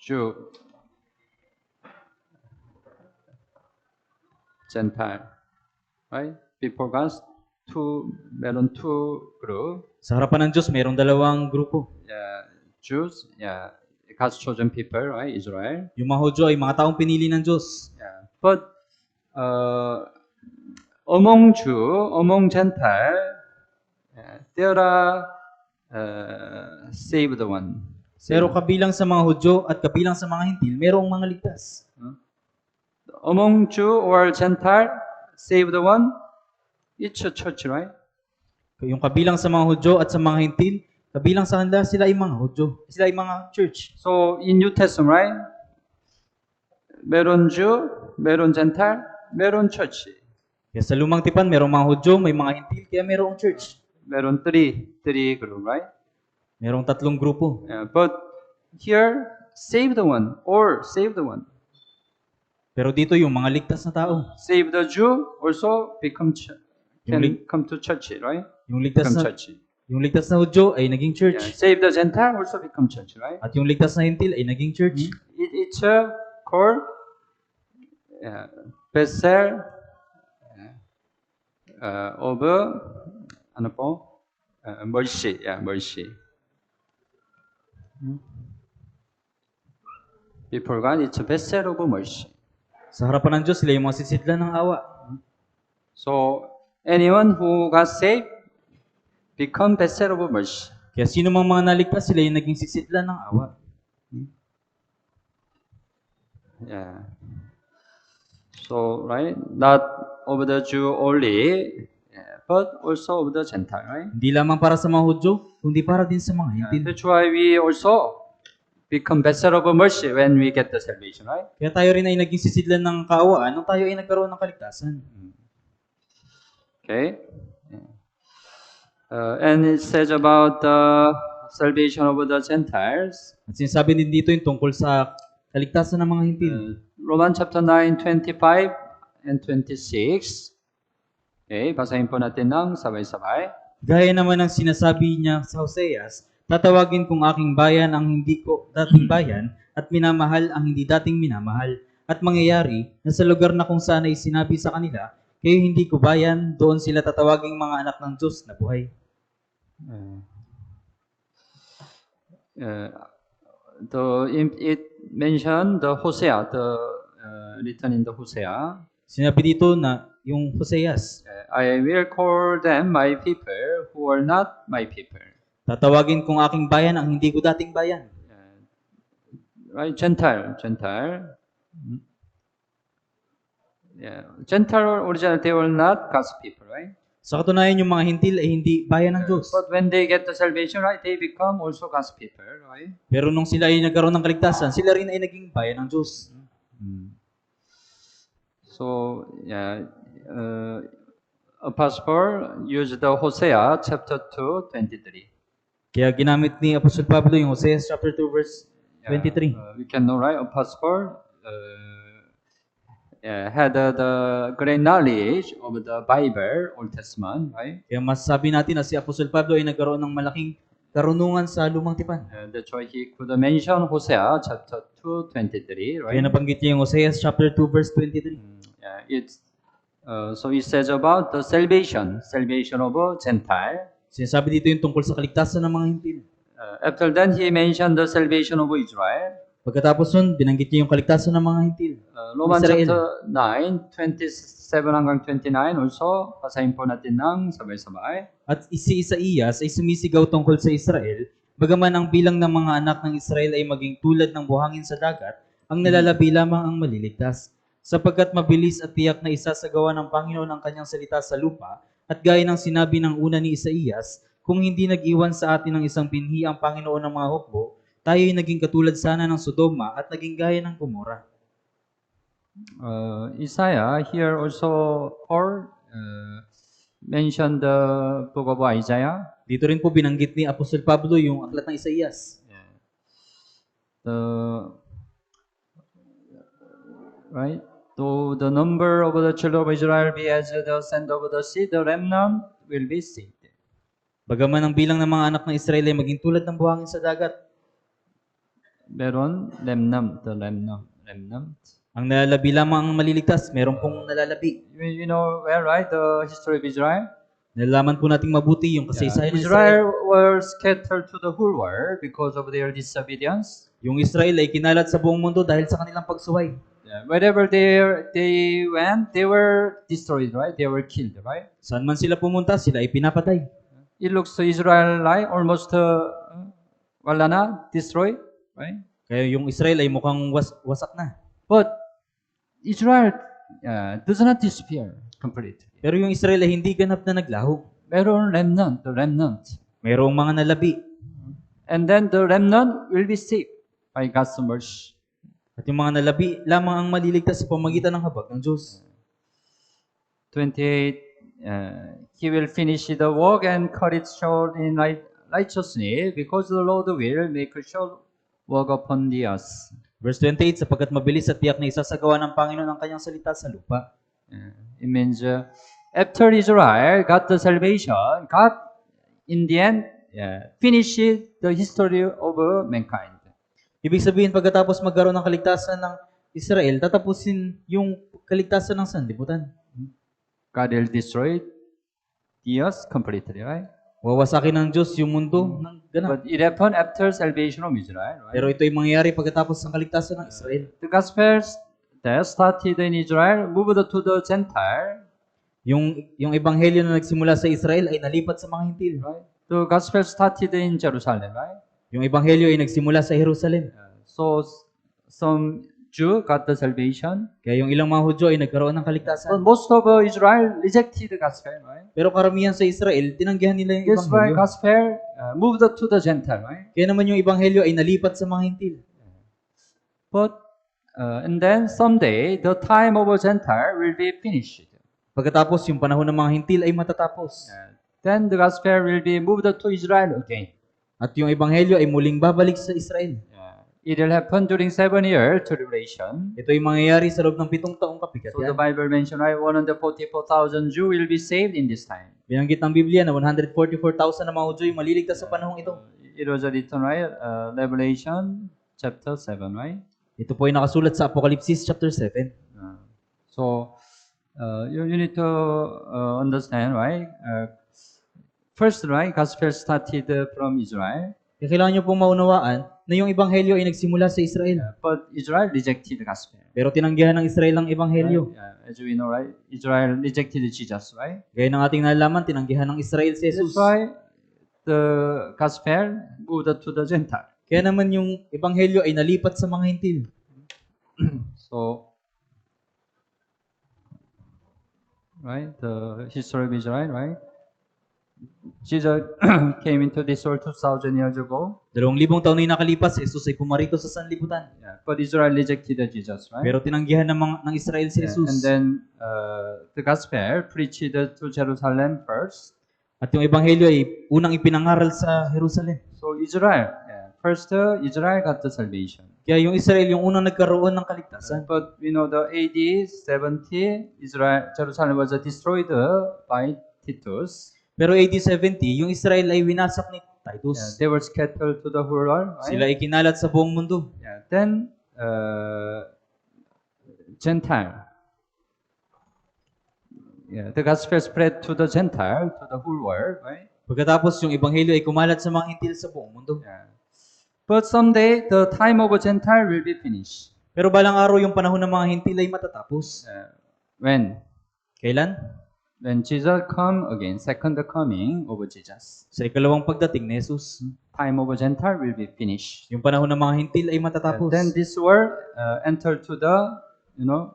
Jew, Gentile, right? Before God, meron two group. Sa harapan ng Diyos, mayroong dalawang grupo. Yeah, Jews, yeah, God's chosen people, right? Israel. Yung mga Hudyo ay mga taong pinili ng Diyos. Yeah, but among Jew, among Gentile, there are saved one. Pero kabilang sa mga Hudyo at kabilang sa mga Hintil, mayroong mga ligtas. Among Jew or Gentile, saved one, it's a church, right? Yung kabilang sa mga Hudyo at sa mga Hintil, kabilang sa kanila, sila ay mga Hudyo. Sila ay mga church. So in New Testament, right? Meron Jew, meron Gentile, meron church. Kaya sa Lumang Tipan, mayroong mga Hudyo, may mga Hintil, kaya mayroong church. Meron three group, right? Mayroong tatlong grupo. Yeah, but here, saved one or saved one. Pero dito yung mga ligtas na tao. Save the Jew also can Yung come to church, right? Yung ligtas Become na church. yung ligtas na Hudyo ay naging Yeah. church. Save the Gentile also become church, right? At yung ligtas na Hintil ay naging church. It's a called vessel of ano po? Mercy, yeah, mercy. Before God, it's a vessel of mercy. Sa harapan ng Diyos, sila yung mga sisidlan ng awa. So anyone who got saved become vessel of mercy. Kaya sino mang mga naligtas, sila yung naging sisidlan ng awa. Yeah. So right, not of the Jew only, but also of the Gentile, right? Hindi lamang para sa mga Hudyo, kundi para din sa mga Hintil. That's why we also become vessel of mercy when we get the salvation, right? Kaya tayo rin ay naging sisidlan ng kaawaan nung tayo ay nagkaroon ng kaligtasan. Okay. And it says about the salvation of the Gentiles. At sinasabi din dito yung tungkol sa kaligtasan ng mga Hintil. Romans chapter 9, 25 and 26. Okay, basahin po natin ng sabay-sabay. Gaya naman ng sinasabi niya sa Hoseas, tatawagin kong aking bayan ang hindi ko dating bayan at minamahal ang hindi dating minamahal. At mangyayari na sa lugar na kung saan ay sinabi sa kanila, kayo hindi ko bayan, doon sila tatawaging mga anak ng Diyos na buhay. It mentioned the Hosea, written in the Hosea. Sinabi dito na yung Hoseas, I will call them my people who are not my people. tatawagin kong aking bayan ang hindi ko dating bayan. Right, Gentile. Yeah, Gentile originally they were not God's people, right? Sa katunayan, yung mga Hintil ay hindi bayan ng Diyos. But when they get the salvation, right, they become also God's people, right? Pero nung sila ay nagkaroon ng kaligtasan, sila rin ay naging bayan ng Diyos. So, yeah, Apostle Paul used the Hosea chapter 2, 23. Kaya ginamit ni Apostol Pablo yung Hosea chapter 2 verse 23. We can know, right? Apostle Paul had the great knowledge of the Bible, Old Testament, right? Kaya masasabi natin na si Apostol Pablo ay nagkaroon ng malaking karunungan sa lumang tipan. That's why he could mention Hosea chapter 2:23, Kaya right? nabanggit niya yung Hosea chapter 2 verse 23. So it says about the salvation of a Gentile. Sinasabi dito yung tungkol sa kaligtasan ng mga hintil. After then, he mentioned the salvation of Israel. Pagkatapos nun, binanggit niya yung kaligtasan ng mga hintil. Romans Israel. chapter 9, 27 hanggang 29 also, basahin po natin ng sabay-sabay. At si Isaías ay sumisigaw tungkol sa Israel, bagaman ang bilang ng mga anak ng Israel ay maging tulad ng buhangin sa dagat, ang nalalabi lamang ang maliligtas. Sapagkat mabilis at tiyak na isasagawa ng Panginoon ang kanyang salita sa lupa, at gaya ng sinabi ng una ni Isaías, kung hindi nag-iwan sa atin ng isang pinhi ang Panginoon ng mga hukbo, tayo ay naging katulad sana ng Sodoma at naging gaya ng Gomora. Isaiah, here also Paul mentioned the book of Isaiah. Dito rin po binanggit ni Apostol Pablo yung aklat ng Isaías. Right? To the number of the children of Israel be as the sand of the sea, the remnant will be saved. Bagaman ang bilang ng mga anak ng Israel ay maging tulad ng buhangin sa dagat, meron remnant, the remnant. Ang nalalabi lamang ang maliligtas, meron pong nalalabi. You know well, right? The history of Israel. Nalalaman po nating mabuti yung kasaysayan ng Israel Israel. were scattered to the whole world because of their disobedience. Yung Israel ay kinalat sa buong mundo dahil sa kanilang pagsuway. Wherever they went, they were destroyed, right? They were killed, right? Saan man sila pumunta, sila ay pinapatay. It looks to Israel like almost wala na, destroyed, right? Kaya yung Israel ay mukhang wasak na. But Israel does not disappear completely. Pero yung Israel ay hindi ganap na naglaho. Meron remnant, the remnant. Mayroong mga nalabi. And then the remnant will be saved by God's mercy. At yung mga nalabi lamang ang maliligtas sa pamagitan ng habag ng Diyos. 28, he will finish the work and cut it short in righteousness because the Lord will make a short work upon the earth. Verse 28, sapagkat mabilis at tiyak na isasagawa ng Panginoon ang kanyang salita sa lupa. It means after Israel got the salvation, God in the end finished the history of mankind. Ibig sabihin, pagkatapos magkaroon ng kaligtasan ng Israel, tatapusin yung kaligtasan ng sanlibutan. God will destroy the earth completely, right? Wawasakin ng Diyos yung mundo ng ganap. But it happened after salvation of Israel, right? Pero ito ay mangyayari pagkatapos ng kaligtasan ng Israel. The gospel that started in Israel moved to the Gentile, Yung ebanghelyo na nagsimula sa Israel ay nalipat sa mga hintil. right? The gospel started in Jerusalem, right? Yung ebanghelyo ay nagsimula sa Jerusalem. So some Jew got the salvation, Kaya yung ilang mga Hudyo ay nagkaroon ng but kaligtasan. most of Israel rejected the gospel, right? Pero karamihan sa Israel, tinanggihan nila yung That's why ebanghelyo. gospel moved to the Gentile, right? Kaya naman yung ebanghelyo ay nalipat sa mga hintil. But and then someday the time of a Gentile will be finished. Pagkatapos, yung panahon ng mga hintil ay matatapos. Then the gospel will be moved to Israel again. At yung ebanghelyo ay muling babalik sa Israel. It will happen during 7-year tribulation. Ito ay mangyayari sa loob ng 7 taong So the kapigatian. Bible mentioned, right, 144,000 Jew will be saved in this time. Binanggit ng Biblia na 144,000 na mga Hudyo ay maliligtas sa panahong ito. It was written, right, Revelation chapter 7, right? Ito po ay nakasulat sa Apokalipsis chapter 7. So you need to understand, right? First, right, gospel started from Israel, Kaya kailangan nyo pong maunawaan na yung ebanghelyo ay nagsimula sa Israel. but Israel rejected the gospel. Pero tinanggihan ng Israel ang ebanghelyo. As we know, right, Israel rejected Jesus, right? Gaya ng ating nalaman, tinanggihan ng Israel si Jesus. That's why the gospel moved to the Gentile. Kaya naman yung ebanghelyo ay nalipat sa mga hintil. So, right, the history of Israel, right? Jesus came into this world 2,000 years ago, 2,000 taon na yung nakalipas, si Jesus ay pumarito sa sanlibutan. but Israel rejected Jesus, right? Pero tinanggihan ng Israel si Jesus. And then the gospel preached to Jerusalem first, At yung ebanghelyo ay unang ipinangaral sa Jerusalem. So Israel, first Israel got the salvation. Kaya yung Israel yung unang nagkaroon ng kaligtasan. But we know the AD 70, Jerusalem was destroyed by Titus. Pero AD 70, yung Israel ay winasak ni Titus. They were scattered to the whole world. Right? Sila ay kinalat sa buong mundo. Then Gentile. The gospel spread to the Gentile, to the whole world, right? Pagkatapos yung ebanghelyo ay kumalat sa mga hintil sa buong mundo. But someday the time of a Gentile will be finished. Pero balang araw yung panahon ng mga hintil ay matatapos. When? Kailan? When Jesus come again, second coming of Jesus. Sa ikalawang pagdating ni Jesus. Time of a Gentile will be finished. Yung panahon ng mga hintil ay matatapos. Then this world enter to the,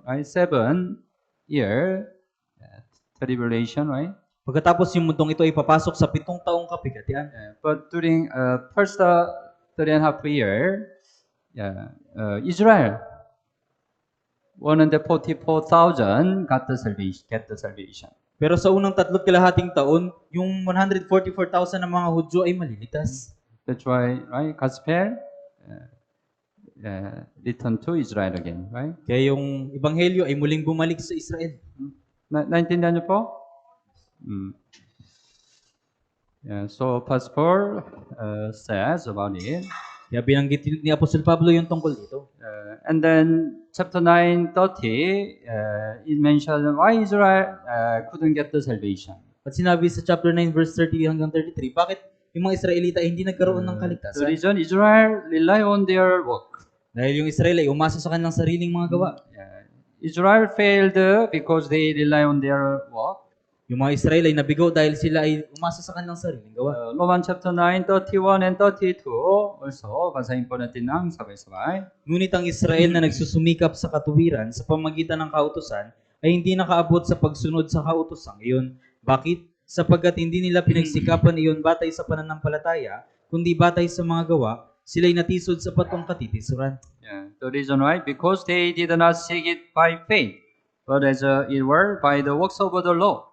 right, 7-year tribulation, right? Pagkatapos yung mundong ito ay papasok sa 7 taong kapigatian. But during first 3.5 year, Israel 144,000 get the salvation. Pero sa unang 3.5 taon, yung 144,000 ng mga Hudyo ay malilitas. That's why, right, gospel return to Israel again, right? Kaya yung ebanghelyo ay muling bumalik sa Israel. Naintindihan niyo po? So Pastor says about it. Kaya binanggit ni Apostol Pablo yung tungkol dito. And then chapter 9:30, it mentioned why Israel couldn't get the salvation. At sinabi sa chapter 9 verse 30 hanggang 33, bakit yung mga Israelita ay hindi nagkaroon ng The kaligtasan? reason Israel rely on their work. Dahil yung Israel ay umasa sa kanilang sariling mga gawa. Israel failed because they rely on their work. Yung mga Israel ay nabigo dahil sila ay umasa sa kanilang sariling gawa. Romans chapter 9:31 and 32 also basahin po natin ng sabay-sabay. Ngunit ang Israel na nagsusumikap sa katuwiran sa pamagitan ng kautusan ay hindi nakaabot sa pagsunod sa kautosang iyon. Bakit? Sapagkat hindi nila pinagsikapan iyon batay sa pananampalataya, kundi batay sa mga gawa, sila'y natisod sa patong katitisuran. The reason why? Because they did not seek it by faith, but as it were by the works of the law.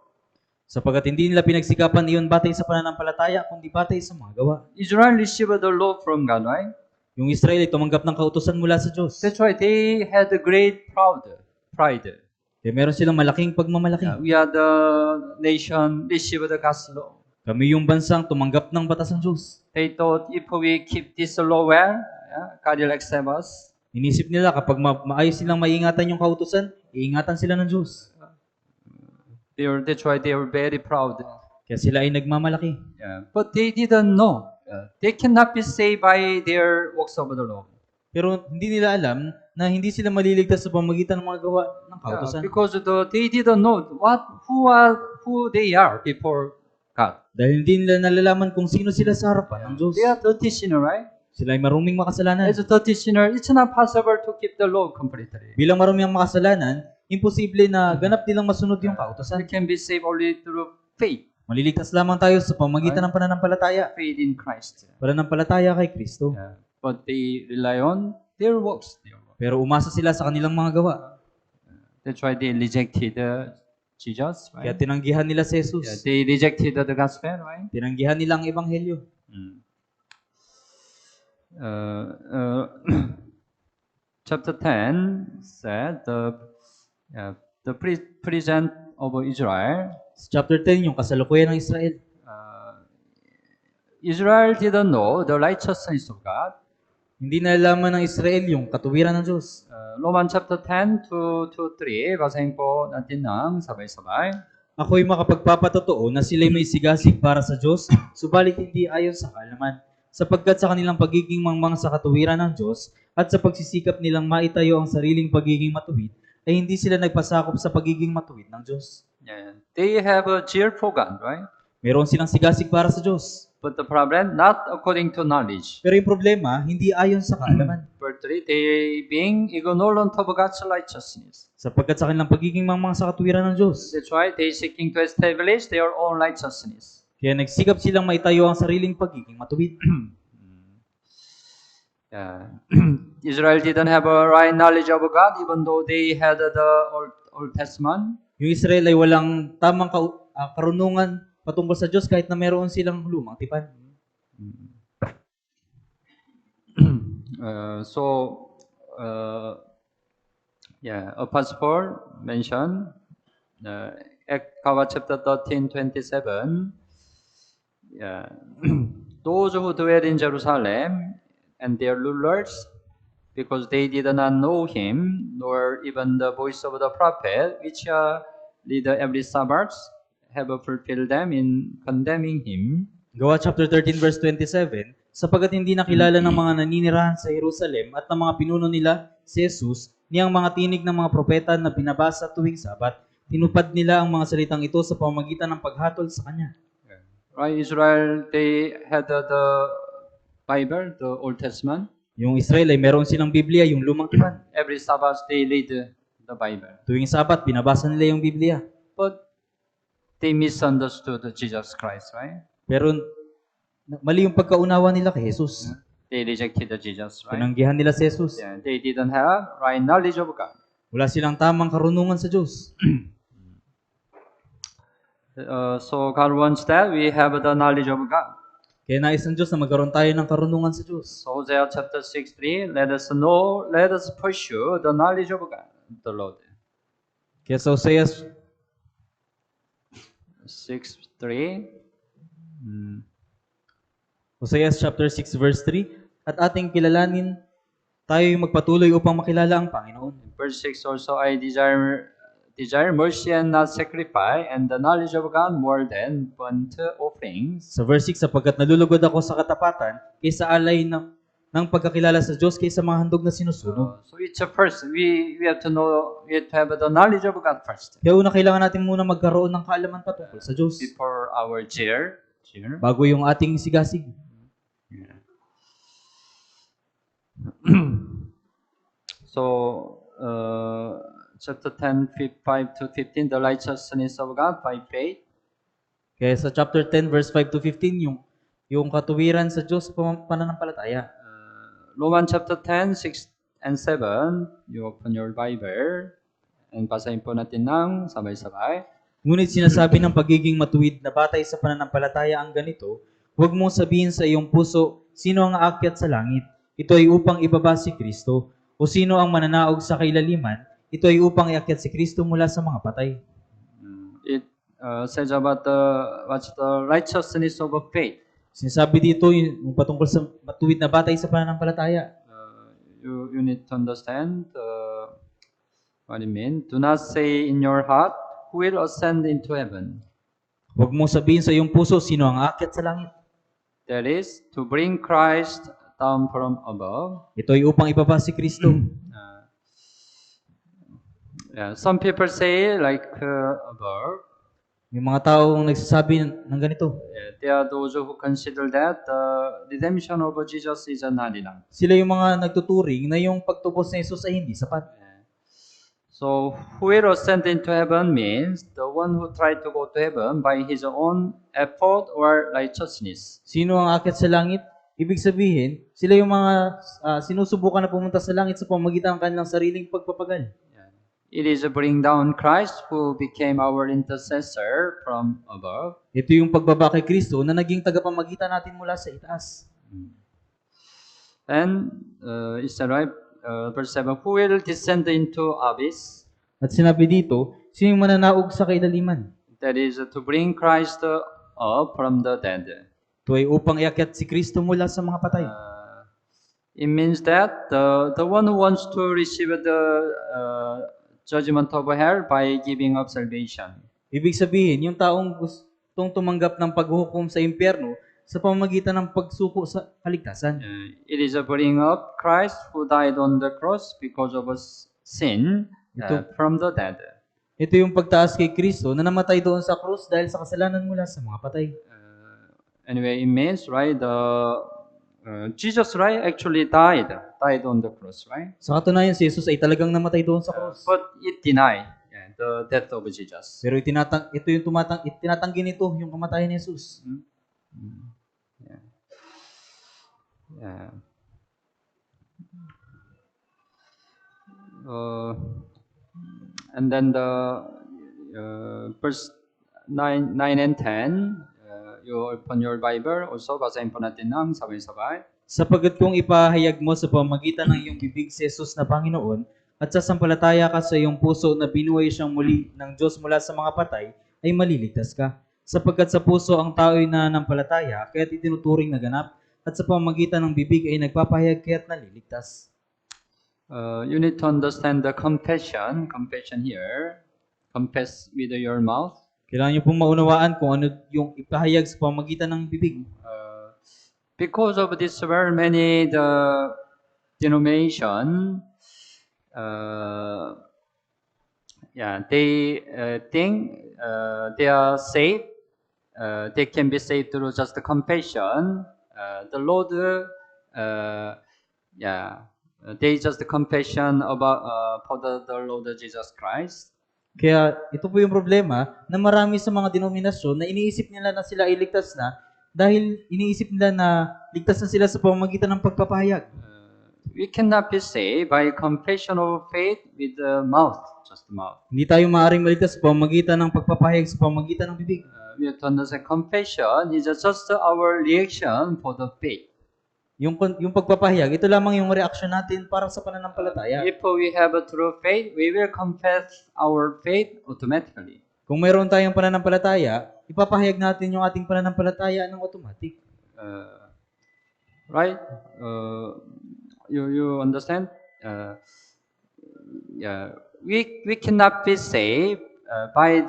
Sapagkat hindi nila pinagsikapan iyon batay sa pananampalataya, kundi batay sa mga gawa. Israel received the law from God, right? Yung Israel ay tumanggap ng kautusan mula sa Diyos. That's why they had a great pride. Kaya meron silang malaking pagmamalaki. We are the nation received the God's law. Kami yung bansang tumanggap ng batas ng Diyos. They thought if we keep this law well, God will accept us. Inisip nila kapag maayos silang maiingatan yung kautusan, iingatan sila ng Diyos. That's why they were very proud. Kaya sila ay nagmamalaki. But they didn't know. They cannot be saved by their works of the law. Pero hindi nila alam na hindi sila maliligtas sa pamagitan ng mga gawa ng kautusan. Because they didn't know who they are before God. Dahil hindi nila nalalaman kung sino sila sa harapan ng Diyos. They are dirty sinner, right? Sila ay maruming makasalanan. As a dirty sinner, it's not possible to keep the law completely. Bilang maruming ang makasalanan, imposible na ganap nilang masunod yung kautusan. We can be saved only through faith. Maliligtas lamang tayo sa pamagitan ng pananampalataya. Faith in Christ. Pananampalataya kay Kristo. But they rely on their works. Pero umasa sila sa kanilang mga gawa. That's why they rejected Jesus, Kaya right? tinanggihan nila si Jesus. They rejected the gospel, right? Tinanggihan nila ang ebanghelyo. Chapter 10 said the present of Israel. Sa chapter 10, yung kasalukuyan ng Israel. Israel didn't know the righteousness of God. Hindi nalalaman ng Israel yung katuwiran ng Diyos. Romans chapter 10 to 3, basahin po natin ng sabay-sabay. Ako'y makapagpapatotoo na sila'y may sigasig para sa Diyos, subalit hindi ayon sa kaalaman. Sapagkat sa kanilang pagiging mangmang sa katuwiran ng Diyos at sa pagsisikap nilang maitayo ang sariling pagiging matuwid, ay hindi sila nagpasakop sa pagiging matuwid ng Diyos. They have a zeal for God, right? Meron silang sigasig para sa Diyos. But the problem, not according to knowledge. Pero yung problema, hindi ayon sa kaalaman. Verse 3, they being ignorant of God's righteousness. Sapagkat sa kanilang pagiging mangmang sa katuwiran ng Diyos. That's why they seeking to establish their own righteousness. Kaya nagsikap silang maitayo ang sariling pagiging matuwid. Israel didn't have a right knowledge of God even though they had the Old Testament. Yung Israel ay walang tamang karunungan patungkol sa Diyos kahit na meron silang lumang tipan. Apostle Paul mentioned Acts chapter 13, 27. Yeah. Those who dwell in Jerusalem and their rulers, because they did not know him, nor even the voice of the prophet, which lead every Sabbath, have fulfilled them in condemning him. Gawa chapter 13 verse 27, sapagkat hindi nakilala ng mga naninirahan sa Jerusalem at ng mga pinuno nila si Jesus, niyang mga tinig ng mga propeta na binabasa tuwing Sabat, tinupad nila ang mga salitang ito sa pamamagitan ng paghatol sa kanya. Right, Israel, they had the Bible, the Old Testament. Yung Israel ay meron silang Biblia, yung lumang tipan. Every Sabbath they read the Bible. Tuwing Sabat, binabasa nila yung Biblia. But they misunderstood Jesus Christ, right? Pero mali yung pagkaunawa nila kay Jesus. They rejected Jesus, right? Tinanggihan nila si Jesus. Yeah, they didn't have right knowledge of God. Wala silang tamang karunungan sa Diyos. So God wants that we have the knowledge of God. Kaya nais ng Diyos na magkaroon tayo ng karunungan sa Diyos. So Hosea chapter 6:3, let us know, let us pursue the knowledge of God, the Lord. Kaya sa Hosea 6:3. Hosea chapter 6 verse 3, at ating kilalanin tayo yung magpatuloy upang makilala ang Panginoon. Verse 6 also, I desire mercy and not sacrifice, and the knowledge of God more than burnt offerings. Sa verse 6, sapagkat nalulugod ako sa katapatan kaysa alay ng pagkakilala sa Diyos kaysa mga handog na sinusunog. So it's a first, we have to know, we have to have the knowledge of God first. Kaya una, kailangan natin muna magkaroon ng kaalaman patungkol sa Diyos Before our cheer. bago yung ating sigasig. So, chapter 10, 5 to 15, the righteousness of God by faith. Kaya sa chapter 10 verse 5 to 15, yung katuwiran sa Diyos sa pananampalataya. Romans chapter 10, 6 and 7, you open your Bible, and basahin po natin ng sabay-sabay. Ngunit sinasabi ng pagiging matuwid na batay sa pananampalataya ang ganito, huwag mong sabihin sa iyong puso, sino ang aakyat sa langit? Ito ay upang ibaba si Kristo. O sino ang mananaog sa kailaliman? Ito ay upang iakyat si Kristo mula sa mga patay. It says about what's the righteousness of faith. Sinasabi dito yung patungkol sa matuwid na batay sa pananampalataya. You need to understand what it means. Do not say in your heart, who will ascend into heaven? Huwag mong sabihin sa iyong puso, sino ang aakyat sa langit? That is, to bring Christ down from above. Ito ay upang ibaba si Kristo. Some people say like above. May mga taong nagsasabi ng ganito. There are those who consider that the redemption of Jesus is not enough. Sila yung mga nagtuturing na yung pagtubos ni Jesus ay hindi sapat. So, who will ascend into heaven means the one who tried to go to heaven by his own effort or righteousness. Sino ang aakyat sa langit? Ibig sabihin, sila yung mga sinusubukan na pumunta sa langit sa pamamagitan ng kanilang sariling pagpapagal. It is bring down Christ who became our intercessor from above. Ito yung pagbaba kay Kristo na naging tagapamagitan natin mula sa itaas. And is that right? Verse 7, who will descend into abyss? At sinabi dito, sino yung mananaog sa kailaliman? That is to bring Christ up from the dead. Ito ay upang iakyat si Kristo mula sa mga patay. It means that the one who wants to receive the judgment of hell by giving up salvation. Ibig sabihin, yung taong gustong tumanggap ng paghuhukom sa impyerno sa pamamagitan ng pagsuko sa kaligtasan. It is a bring up Christ who died on the cross because of sin from the dead. Ito yung pagtaas kay Kristo na namatay doon sa krus dahil sa kasalanan mula sa mga patay. Anyway, it means, right, Jesus, right, actually died on the cross, right? Sa katunayan, si Jesus ay talagang namatay doon sa krus. But it denied the death of Jesus. Pero itinatanggi nito yung kamatayan ni Jesus. Yeah. And then the verse 9 and 10, you open your Bible, also basahin po natin ang sabay-sabay. Sapagkat kung ipahayag mo sa pamamagitan ng iyong bibig si Jesus na Panginoon at sasampalataya ka sa iyong puso na binuhay siyang muli ng Diyos mula sa mga patay, ay maliligtas ka. Sapagkat sa puso ang tao'y nananampalataya, kaya't itinuturing na ganap, at sa pamamagitan ng bibig ay nagpapahayag kaya't naliligtas. You need to understand the confession here. Confess with your mouth. Kailangan niyo pong maunawaan kung ano yung ipahayag sa pamamagitan ng bibig. Because of this, very many the denomination, they think they are saved. They can be saved through just the confession. The Lord, they just confession about for the Lord Jesus Christ. Kaya ito po yung problema na marami sa mga denominasyon na iniisip nila na sila ay ligtas na dahil iniisip nila na ligtas na sila sa pamamagitan ng pagpapahayag. We cannot be saved by confession of faith with the mouth, just the mouth. Hindi tayo maaaring maligtas sa pamamagitan ng pagpapahayag sa pamamagitan ng bibig. We have to understand confession is just our reaction for the faith. Yung pagpapahayag, ito lamang yung reaksyon natin para sa pananampalataya. If we have a true faith, we will confess our faith automatically. Kung mayroon tayong pananampalataya, ipapahayag natin yung ating pananampalataya ng automatic. Right? You understand? We cannot be saved by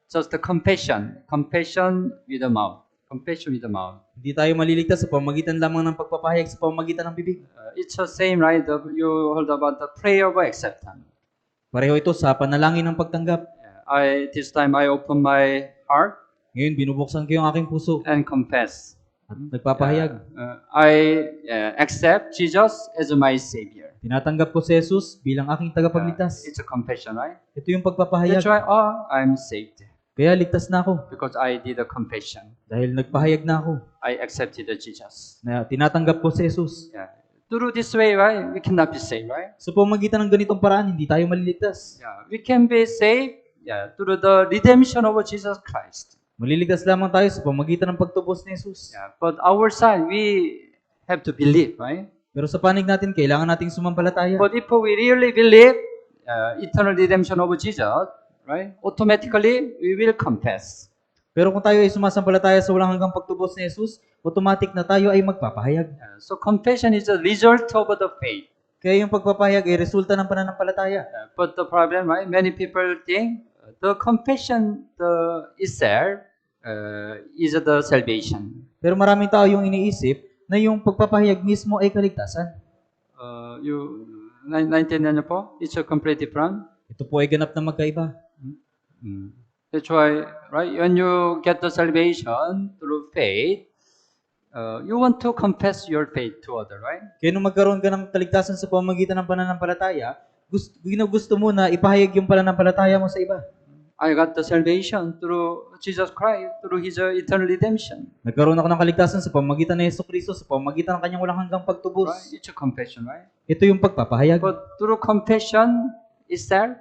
just the confession with the mouth. Confession with the mouth. Hindi tayo maliligtas sa pamamagitan lamang ng pagpapahayag sa pamamagitan ng bibig. It's the same, right? You heard about the prayer of acceptance. Pareho ito sa panalangin ng pagtanggap. This time I open my heart. Ngayon, binubuksan ko yung aking puso. And confess. At nagpapahayag. I accept Jesus as my Savior. Tinatanggap ko si Jesus bilang aking tagapagligtas. It's a confession, right? Ito yung pagpapahayag. That's why, I'm saved. Kaya ligtas na ako. Because I did a confession. Dahil nagpahayag na ako. I accepted Jesus. Na tinatanggap ko si Jesus. Through this way, right, we cannot be saved, right? Sa pamamagitan ng ganitong paraan, hindi tayo maliligtas. We can be saved through the redemption of Jesus Christ. Maliligtas lamang tayo sa pamamagitan ng pagtubos ni Jesus. But our side, we have to believe, right? Pero sa panig natin, kailangan nating sumampalataya. But if we really believe eternal redemption of Jesus, right, automatically we will confess. Pero kung tayo ay sumasampalataya sa walang hanggang pagtubos ni Jesus, automatic na tayo ay magpapahayag. So confession is a result of the faith. Kaya yung pagpapahayag ay resulta ng pananampalataya. But the problem, right, many people think the confession itself is the salvation. Pero maraming tao yung iniisip na yung pagpapahayag mismo ay kaligtasan. Naintindihan niyo po? It's a complete different. Ito po ay ganap na magkaiba. That's why, right, when you get the salvation through faith, you want to confess your faith to other, right? Kaya nung magkaroon ka ng kaligtasan sa pamamagitan ng pananampalataya, gusto mo na ipahayag yung pananampalataya mo sa iba. I got the salvation through Jesus Christ, through His eternal redemption. Nagkaroon ako ng kaligtasan sa pamamagitan ng Jesucristo, sa pamamagitan ng kanyang walang hanggang pagtubos. Right? It's a confession, right? Ito yung pagpapahayag. But through confession itself,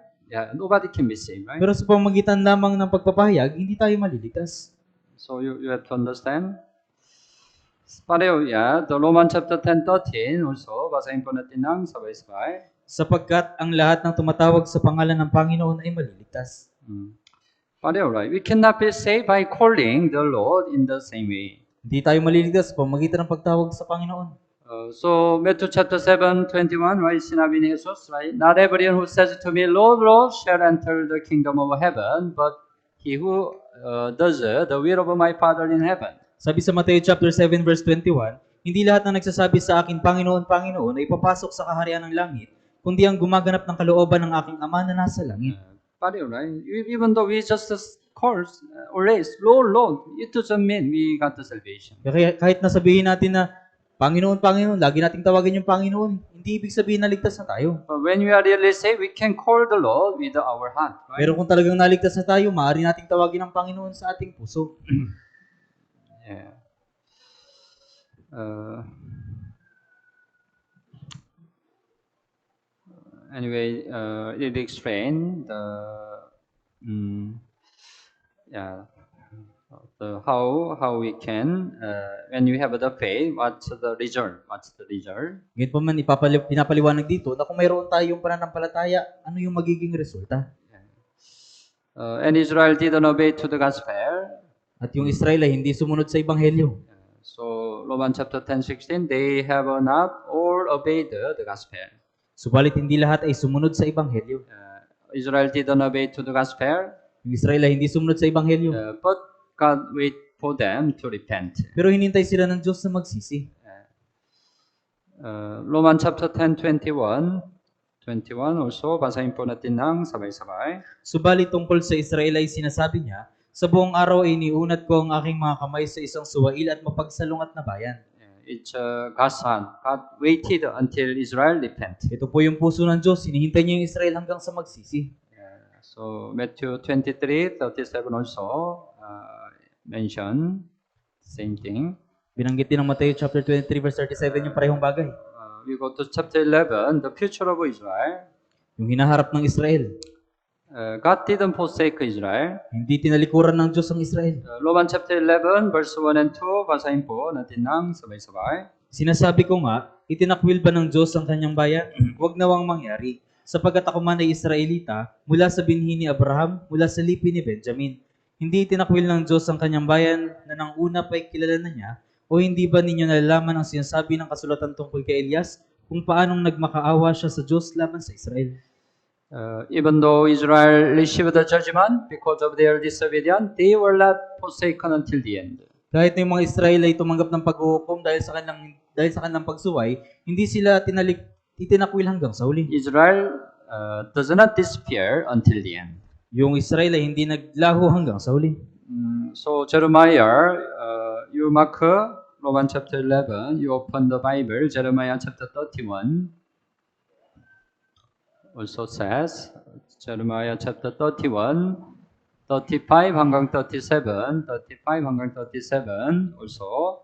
nobody can be saved, right? Pero sa pamamagitan lamang ng pagpapahayag, hindi tayo maliligtas. So you have to understand. Pareho, the Roman chapter 10:13 also, basahin po natin ng sabay-sabay. Sapagkat ang lahat ng tumatawag sa pangalan ng Panginoon ay maliligtas. Pareho, right? We cannot be saved by calling the Lord in the same way. Hindi tayo maliligtas sa pamamagitan ng pagtawag sa Panginoon. So Matthew chapter 7:21, right? Sinabi ni Jesus, right? Not everyone who says to me, Lord, Lord, shall enter the kingdom of heaven, but he who does the will of my Father in heaven. Sabi sa Matthew chapter 7 verse 21, hindi lahat ng nagsasabi sa akin, Panginoon, Panginoon, ay papasok sa kaharian ng langit, kundi ang gumaganap ng kalooban ng aking Ama na nasa langit. Pareho, right? Even though we just call or raise, Lord, Lord, it doesn't mean we got the salvation. Kaya kahit nasabihin natin na, Panginoon, Panginoon, lagi nating tawagin yung Panginoon, hindi ibig sabihin na ligtas na tayo. But when we are really saved, we can call the Lord with our heart, right? Pero kung talagang naligtas na tayo, maaari nating tawagin ang Panginoon sa ating puso. Anyway, it explained Yeah. How we can when we have the faith, what's the result? What's the result? Ngayon pa man, pinapaliwanag dito na kung mayroon tayong pananampalataya, ano yung magiging resulta? And Israel didn't obey to the gospel. At yung Israel ay hindi sumunod sa Ebanghelyo. So Romans chapter 10:16, they have not all obeyed the gospel. Subalit hindi lahat ay sumunod sa Ebanghelyo. Israel didn't obey to the gospel, Yung Israel ay hindi sumunod sa Ebanghelyo. but God wait for them to repent. Pero hinintay sila ng Diyos na magsisi. Romans chapter 10:21 also, basahin po natin ng sabay-sabay. Subalit tungkol sa Israel ay sinasabi niya, sa buong araw ay iniunat ko ang aking mga kamay sa isang suwail at mapagsalungat na bayan. It's God's hand. God waited until Israel repent. Ito po yung puso ng Diyos, hinihintay niya yung Israel hanggang sa magsisi. So Matthew 23:37 also mention same thing. Binanggit din ng Mateo chapter 23 verse 37 yung parehong bagay. We go to chapter 11, the future of Israel. Yung hinaharap ng Israel. God didn't forsake Israel. Hindi tinalikuran ng Diyos ang Israel. Romans chapter 11, verse 1 and 2, basahin po natin ng sabay-sabay. Sinasabi ko nga, itinakwil ba ng Diyos ang kanyang bayan? Huwag nawang mangyari. Sapagkat ako man ay Israelita, mula sa binhi ni Abraham, mula sa lipi ni Benjamin. Hindi itinakwil ng Diyos ang kanyang bayan na nang una pa'y kilala na niya, o hindi ba ninyo nalalaman ang sinasabi ng kasulatan tungkol kay Elias kung paanong nagmakaawa siya sa Diyos laban sa Israel? Even though Israel received the judgment because of their disobedience, they were not forsaken until the end. Kahit na yung mga Israel ay tumanggap ng paghuhukom dahil sa kanilang pagsuway, hindi sila itinakwil hanggang sa huli. Israel does not disappear until the end. Yung Israel ay hindi naglaho hanggang sa huli. So Jeremiah, you mark Romans chapter 11, you open the Bible, Jeremiah chapter 31. Also says, Jeremiah chapter 31, 35 hanggang 37, 35 hanggang 37 also.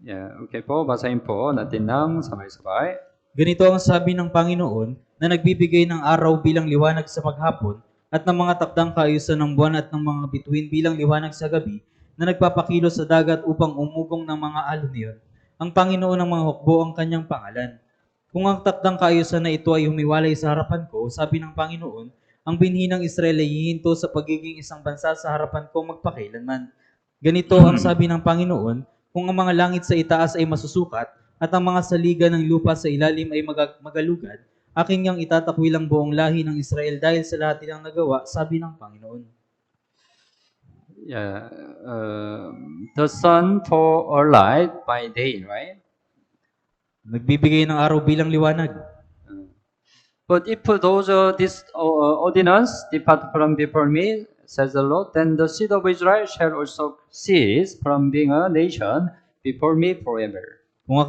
Yeah, okay po, basahin po natin ng sabay-sabay. Ganito ang sabi ng Panginoon na nagbibigay ng araw bilang liwanag sa maghapon at ng mga takdang kaayusan ng buwan at ng mga bituin bilang liwanag sa gabi na nagpapakilo sa dagat upang umugong ng mga alon niyon. Ang Panginoon ng mga hukbo ang kanyang pangalan. Kung ang takdang kaayusan na ito ay humiwalay sa harapan ko, sabi ng Panginoon, ang binhi ng Israel ay hihinto sa pagiging isang bansa sa harapan ko magpakailanman. Ganito ang sabi ng Panginoon, kung ang mga langit sa itaas ay masusukat at ang mga saliga ng lupa sa ilalim ay magalugad, aking niyang itatakwil ang buong lahi ng Israel dahil sa lahat nilang nagawa, sabi ng Panginoon. Yeah, the sun for a light by day, right? Nagbibigay ng araw bilang liwanag. But if those this ordinance depart from before me, says the Lord, then the seed of Israel shall also cease from being a nation before me forever. Kung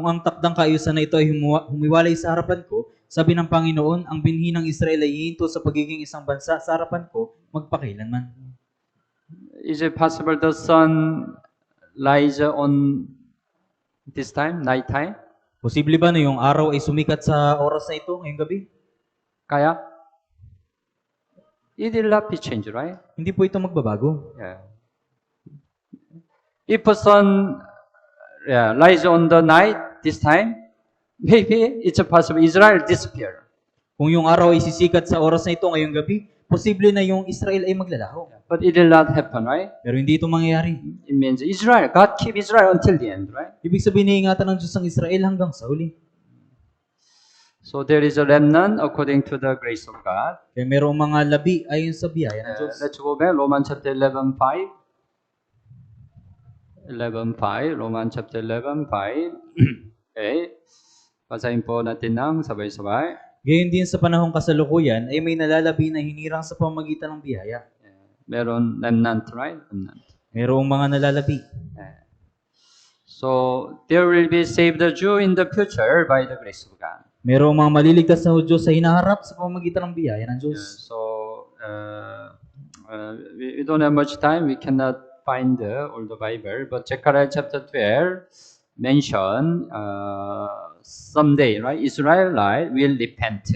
ang takdang kaayusan na ito ay humiwalay sa harapan ko, sabi ng Panginoon, ang binhi ng Israel ay hihinto sa pagiging isang bansa sa harapan ko magpakailanman. Is it possible the sun rise on this time, night time? Posible ba na yung araw ay sumikat sa oras na ito ngayong gabi? Kaya? It will not be changed, right? Hindi po ito magbabago. Yeah. If a sun rise on the night this time, maybe it's possible Israel disappear. Kung yung araw ay sisikat sa oras na ito ngayong gabi, posible na yung Israel ay maglalaho. But it will not happen, right? Pero hindi ito mangyayari. It means Israel, God keep Israel until the end, right? Ibig sabihin, iingatan ng Diyos ang Israel hanggang sa huli. So there is a remnant according to the grace of God. Kaya mayroong mga labi ayon sa biyaya ng Diyos. Let's go back, Romans chapter 11:5. 11:5, Romans chapter 11:5. Okay. Basahin po natin ng sabay-sabay. Gayon din sa panahong kasalukuyan ay may nalalabi na hinirang sa pamagitan ng biyaya. Meron remnant, right? Remnant. Mayroong mga nalalabi. So there will be saved the Jew in the future by the grace of God. Mayroong mga maliligtas na Hudyo sa hinaharap sa pamagitan ng biyaya ng Diyos. So we don't have much time. We cannot find all the Bible, but Zechariah chapter 12 mention someday, right? Israelite will repent.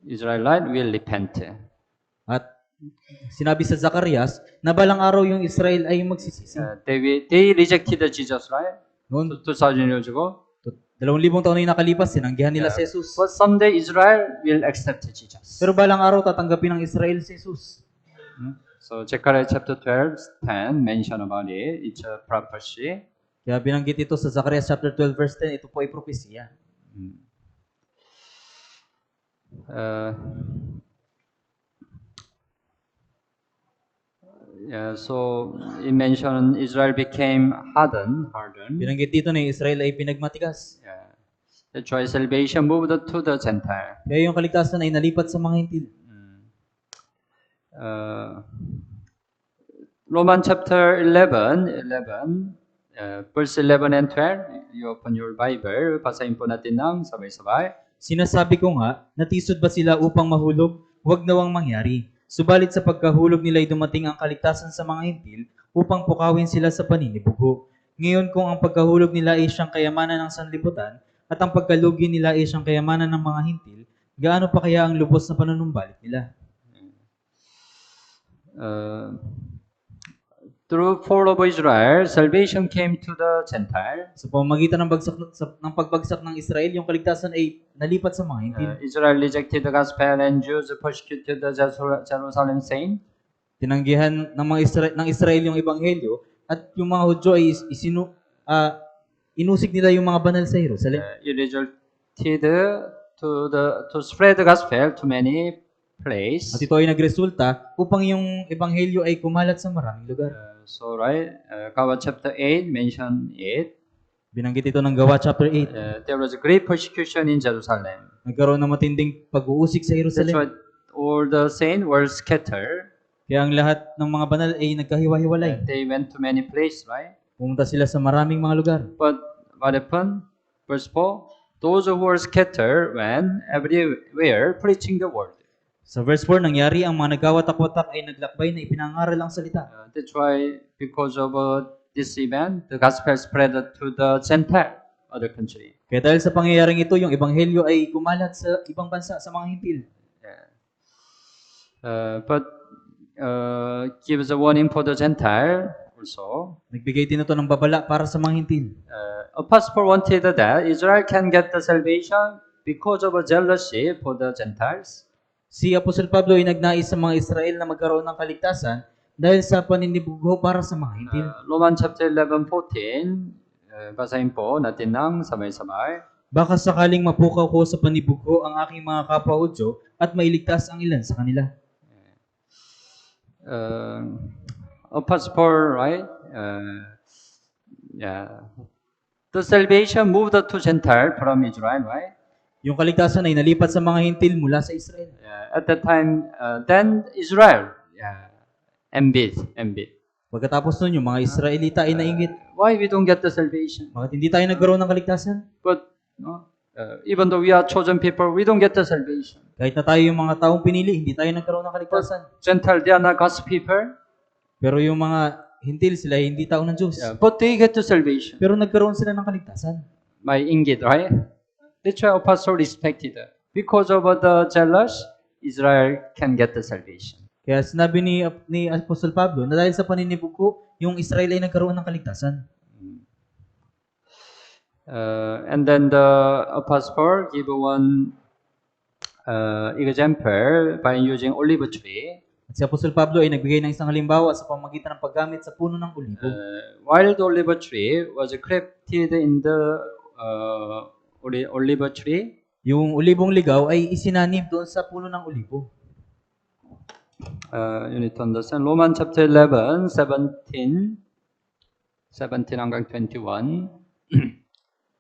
Israelite will repent. At sinabi sa Zacarias na balang araw yung Israel ay magsisisi. They rejected Jesus, right? Noon, 2000 years ago. 2,000 taon na yung nakalipas, sinanggihan nila si Jesus. But someday Israel will accept Jesus. Pero balang araw tatanggapin ng Israel si Jesus. So Zechariah chapter 12:10 mention about it. It's a prophecy. Kaya binanggit ito sa Zacarias chapter 12 verse 10, ito po ay propesya. So it mentioned Israel became hardened. Binanggit dito na yung Israel ay pinagmatigas. Yeah. That's why salvation moved to the Gentile. Kaya yung kaligtasan ay nalipat sa mga hintil. Romans chapter 11, verse 11 and 12. You open your Bible. Basahin po natin ng sabay-sabay. Sinasabi ko nga, natisod ba sila upang mahulog? Huwag nawang mangyari. Subalit sa pagkahulog nila ay dumating ang kaligtasan sa mga hintil upang pukawin sila sa paninibugo. Ngayon kung ang pagkahulog nila ay siyang kayamanan ng sanlibutan at ang pagkalugi nila ay siyang kayamanan ng mga hintil, gaano pa kaya ang lubos na panunumbalik nila? Through fall of Israel, salvation came to the Gentile. Sa pamamagitan ng pagbagsak ng Israel, yung kaligtasan ay nalipat sa mga hintil. Israel rejected the gospel and Jews persecuted the Jerusalem saint. Tinanggihan ng Israel yung ebanghelyo at yung mga Hudyo ay inusig nila yung mga banal sa Jerusalem. It resulted to spread the gospel to many places. At ito ay nagresulta upang yung ebanghelyo ay kumalat sa maraming lugar. So Gawa chapter 8 mention it. Binanggit ito ng Gawa chapter 8. There was a great persecution in Jerusalem. Nagkaroon ng matinding pag-uusig sa That's Jerusalem. why all the saints were scattered. Kaya ang lahat ng mga banal ay nagkahiwa-hiwalay. They went to many places, right? Pumunta sila sa maraming mga lugar. But what happened? Verse 4, those who were scattered went everywhere preaching the word. Sa verse 4, nangyari ang mga nagkawatak-watak ay naglakbay na ipinangaral ang salita. That's why, because of this event, the gospel spread to the Gentile, other country. Kaya dahil sa pangyayaring ito, yung ebanghelyo ay kumalat sa ibang bansa, sa mga hintil. But gives a warning for the Gentile also. Nagbigay din ito ng babala para sa mga hintil. Apostle Paul wanted that Israel can get the salvation because of a jealousy for the Gentiles. Si Apostol Pablo ay nagnais sa mga Israel na magkaroon ng kaligtasan dahil sa paninibugho para sa mga hintil. Romans chapter 11:14, basahin po natin ng sabay-sabay. Baka sakaling mapukaw ko sa panibugho ang aking mga kapwa Hudyo at mailigtas ang ilan sa kanila. Apostle Paul, right? The salvation moved to Gentile from Israel, right? Yung kaligtasan ay nalipat sa mga hintil mula sa Israel. At that time, then Israel, envied. Pagkatapos nun, yung mga Israelita ay nainggit. Why we don't get the salvation? Bakit hindi tayo nagkaroon ng kaligtasan? But even though we are chosen people, we don't get the salvation. Kahit na tayo yung mga taong pinili, hindi tayo nagkaroon ng kaligtasan. Gentile, they are not God's people. Pero yung mga hintil, sila ay hindi tao ng Diyos. But they get the salvation. Pero nagkaroon sila ng kaligtasan. By inggit, right? That's why Apostle respected it. Because of the jealous, Israel can get the salvation. Kaya sinabi ni Apostol Pablo na dahil sa paninibugho, yung Israel ay nagkaroon ng kaligtasan. And then the Apostle Paul give one example by using olive tree. At si Apostol Pablo ay nagbigay ng isang halimbawa sa pamagitan ng paggamit sa puno ng olibo. While the olive tree was crafted in the olive tree, yung olibong ligaw ay isinanib doon sa puno ng olibo. You need to understand. Romans chapter 11, 17 hanggang 21.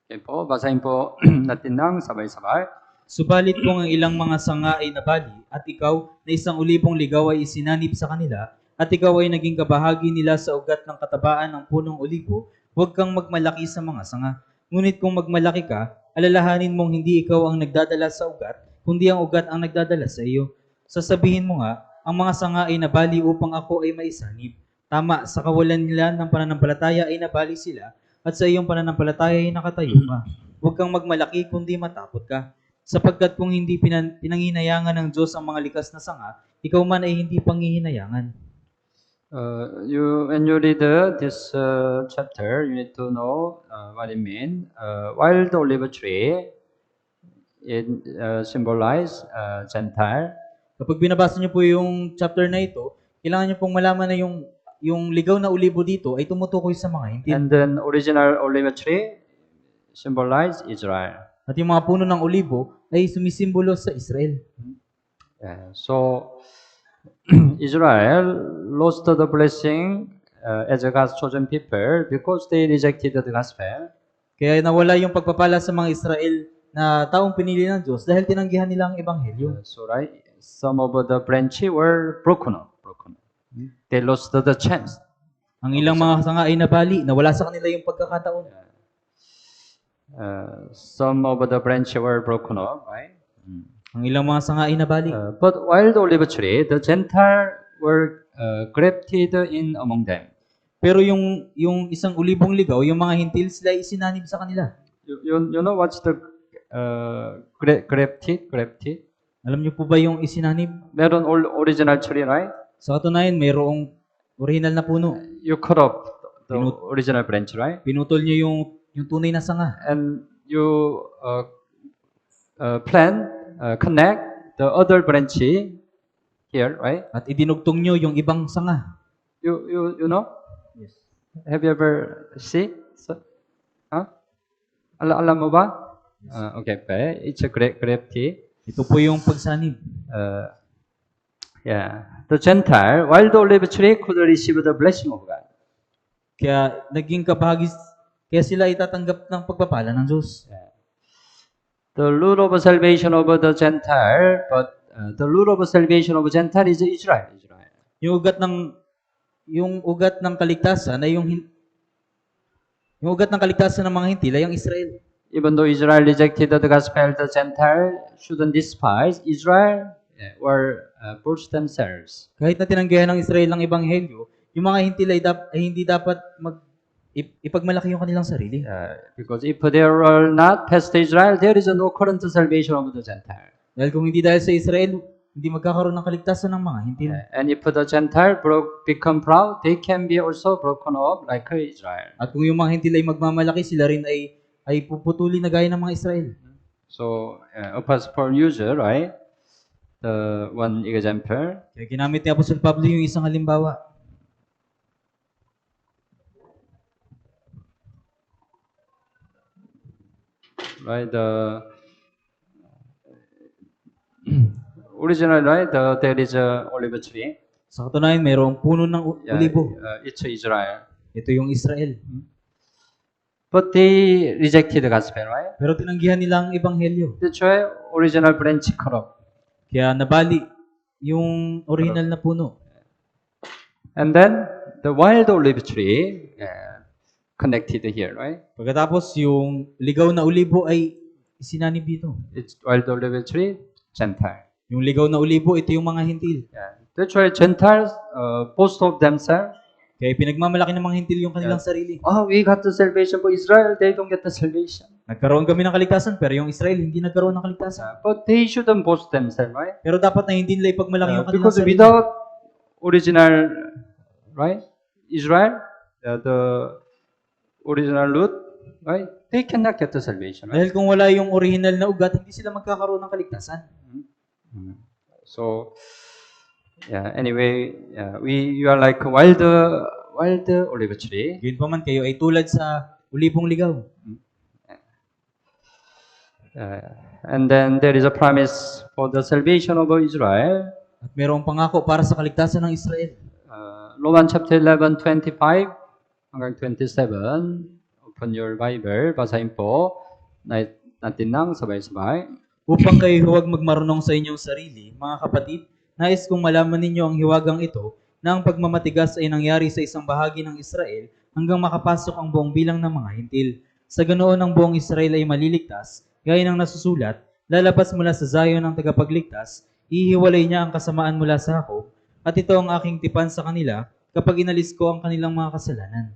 Okay po, basahin po natin ng sabay-sabay. Subalit kung ang ilang mga sanga ay nabali, at ikaw na isang olibong ligaw ay isinanib sa kanila, at ikaw ay naging kabahagi nila sa ugat ng katabaan ng punong olibo, huwag kang magmalaki sa mga sanga. Ngunit kung magmalaki ka, alalahanin mong hindi ikaw ang nagdadala sa ugat, kundi ang ugat ang nagdadala sa iyo. Sasabihin mo nga, ang mga sanga ay nabali upang ako ay maisanib. Tama, sa kawalan nila ng pananampalataya ay nabali sila, at sa iyong pananampalataya ay nakatayo ka. Huwag kang magmalaki kundi matapot ka. sapagkat kung hindi pinangihinayangan ng Diyos ang mga likas na sanga, ikaw man ay hindi panghihinayangan. When you read this chapter, you need to know what it means. While the olive tree, it symbolize Gentile. Kapag binabasa niyo po yung chapter na ito, kailangan niyo pong malaman na yung ligaw na ulibo dito ay tumutukoy sa mga hintil. And then original olive tree symbolize Israel. At yung mga puno ng olibo ay sumisimbolo sa Israel. Yeah. So Israel lost the blessing as a God's chosen people because they rejected the gospel. Kaya nawala yung pagpapala sa mga Israel na taong pinili ng Diyos dahil tinanggihan nila ang ebanghelyo. So right, some of the branches were broken up. They lost the chance. Ang ilang mga sanga ay nabali, nawala sa kanila yung pagkakataon. Some of the branches were broken up, right? Ang ilang mga sanga ay nabali. But while the olive tree, the Gentiles were grafted in among them. Pero yung isang ulibong ligaw, yung mga hintil, sila ay isinanib sa kanila. You know what's the grafted? Grafted? Alam niyo po ba yung isinanib? Meron original tree, right? Sa katunayan, mayroong original na puno. You cut off the Pinut- original branch, right? Pinutol niyo yung tunay na sanga. And you connect the other branch here, right? At idinugtong niyo yung ibang sanga. You know? Yes. Have you ever see? So, huh? Alam mo ba? Okay, it's a grafted. Ito po yung pagsanib. Yeah. The Gentile, while the olive tree could receive the blessing of God. Kaya naging kabahagi, kaya sila itatanggap ng pagpapala ng Diyos. The root of salvation of the Gentile, but the root of salvation of Gentile is Israel. Yung ugat ng kaligtasan ay yung ugat ng kaligtasan ng mga hintil ay ang Israel. Even though Israel rejected the gospel, the Gentile shouldn't despise Israel or boast themselves. Kahit na tinanggihan ng Israel ang ebanghelyo, yung mga hintil ay hindi dapat ipagmalaki yung kanilang sarili. Because if they are not past Israel, there is no current salvation of the Gentile. Dahil kung hindi dahil sa Israel, hindi magkakaroon ng kaligtasan ng mga hintil. And if the Gentile become proud, they can be also broken up like Israel. At kung yung mga hintil ay magmamalaki, sila rin ay puputuli na gaya ng mga Israel. So, Apostle user, right? The one example. Kaya ginamit ni Apostol Pablo yung isang halimbawa. Right, the original, right? There is a olive tree. Sa katunayan, mayroong puno ng olibo. It's Israel. Ito yung Israel. But they rejected the gospel, right? Pero tinanggihan nila ang ebanghelyo. That's why original branch cut off. Kaya nabali yung original na puno. And then the wild olive tree connected here, right? Pagkatapos, yung ligaw na olibo ay isinanib dito. It's wild olive tree, Gentile. Yung ligaw na olibo, ito yung mga hintil. Yeah. That's why Gentiles boast of themselves. Kaya pinagmamalaki ng mga hintil yung kanilang sarili. Oh, we got the salvation, but Israel, they don't get the salvation. Nagkaroon kami ng kaligtasan, pero yung Israel hindi nagkaroon ng kaligtasan. But they shouldn't boast themselves, right? Pero dapat na hindi nila ipagmalaki yung kanilang Because sarili. without original, right, Israel, the original root, right, they cannot get the salvation, right? Dahil kung wala yung original na ugat, hindi sila magkakaroon ng kaligtasan. So, yeah. Anyway, you are like wild olive tree. Yun pa man kayo ay tulad sa ulibong ligaw. And then there is a promise for the salvation of Israel. At mayroong pangako para sa kaligtasan ng Israel. Roman chapter 11, 25 hanggang 27. Open your Bible. Basahin po natin ng sabay-sabay. Upang kayo huwag magmarunong sa inyong sarili, mga kapatid, nais kong malaman ninyo ang hiwagang ito na ang pagmamatigas ay nangyari sa isang bahagi ng Israel hanggang makapasok ang buong bilang ng mga hintil. Sa ganoon ang buong Israel ay maliligtas, gaya ng nasusulat, lalabas mula sa Zion ang tagapagligtas, ihiwalay niya ang kasamaan mula sa ako, at ito ang aking tipan sa kanila kapag inalis ko ang kanilang mga kasalanan.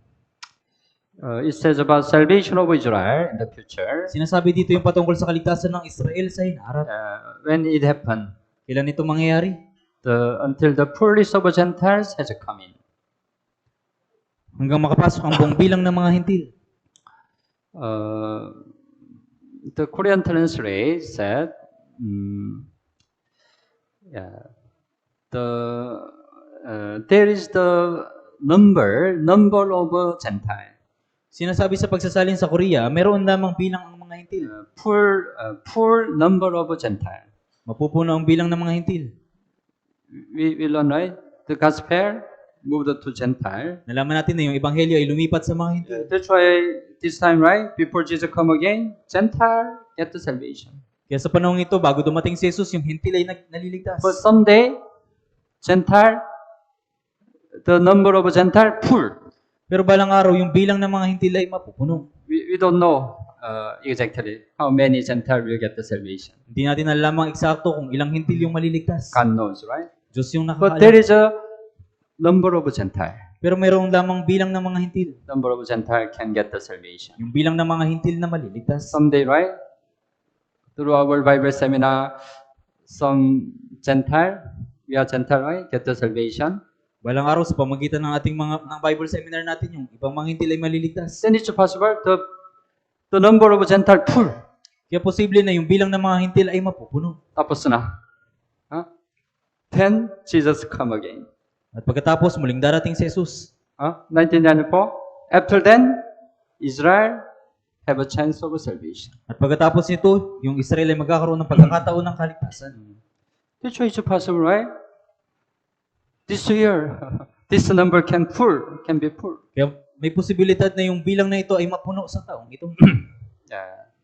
It says about salvation of Israel in the future. Sinasabi dito yung patungkol sa kaligtasan ng Israel sa hinaharap. When it happened, Kailan ito mangyayari? until the fullness of the Gentiles has come in. Hanggang makapasok ang buong bilang ng mga hintil. The Korean translate said, there is the number of Gentile. Sinasabi sa pagsasalin sa Korea, meron lamang bilang ang mga hintil. Full number of Gentile. Mapupuno ang bilang ng mga hintil. We learn, right? The gospel moved to Gentile. Nalaman natin na yung ebanghelyo ay lumipat sa mga hintil. That's why this time, right? Before Jesus come again, Gentile get the salvation. Kaya sa panahon ito, bago dumating si Jesus, yung hintil ay naliligtas. But someday, Gentile, the number of Gentile full. Pero balang araw, yung bilang ng mga hintil ay mapupuno. We don't know exactly how many Gentile will get the salvation. Hindi natin alam ang eksakto kung ilang hintil yung maliligtas. God knows, right? Diyos yung But there nakakaalam. is a number of Gentile. Pero mayroong lamang bilang ng mga hintil. Number of Gentile can get the salvation. Yung bilang ng mga hintil na maliligtas. Someday, right? Through our Bible seminar, some Gentile, we are Gentile, right? Get the salvation. Balang araw, sa pamagitan ng ating ng Bible seminar natin, yung ibang mga hintil ay maliligtas. Then it's possible the number of Gentile full. Kaya posible na yung bilang ng mga hintil ay mapupuno. Tapos na. Huh? Then Jesus come again. At pagkatapos, muling darating si Jesus. 1994. After then, Israel have a chance of salvation. At pagkatapos nito, yung Israel ay magkakaroon ng pagkakataon ng kaligtasan. That's why it's possible, right? This year, this number can be full. Kaya may posibilidad na yung bilang na ito ay mapuno sa taong ito.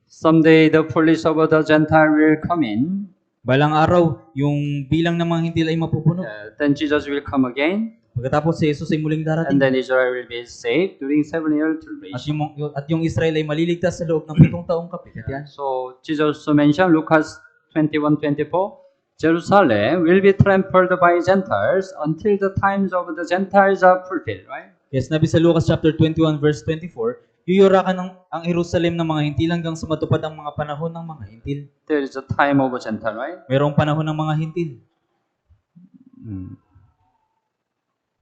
Someday the fullness of the Gentile will come in. Balang araw, yung bilang ng mga hintil ay mapupuno. Then Jesus will come again. Pagkatapos si Jesus ay muling darating. And then Israel will be saved during 7-year tribulation. At yung Israel ay maliligtas sa loob ng 7 taong kapigatian. So Jesus mentioned Lucas 21:24. Jerusalem will be trampled by Gentiles until the times of the Gentiles are fulfilled, right? Yes, nabi sa Lucas chapter 21 verse 24, yuyurakan ang Jerusalem ng mga hintil hanggang sa matupad ang mga panahon ng mga hintil. There is a time of a Gentile, right? Mayroong panahon ng mga hintil.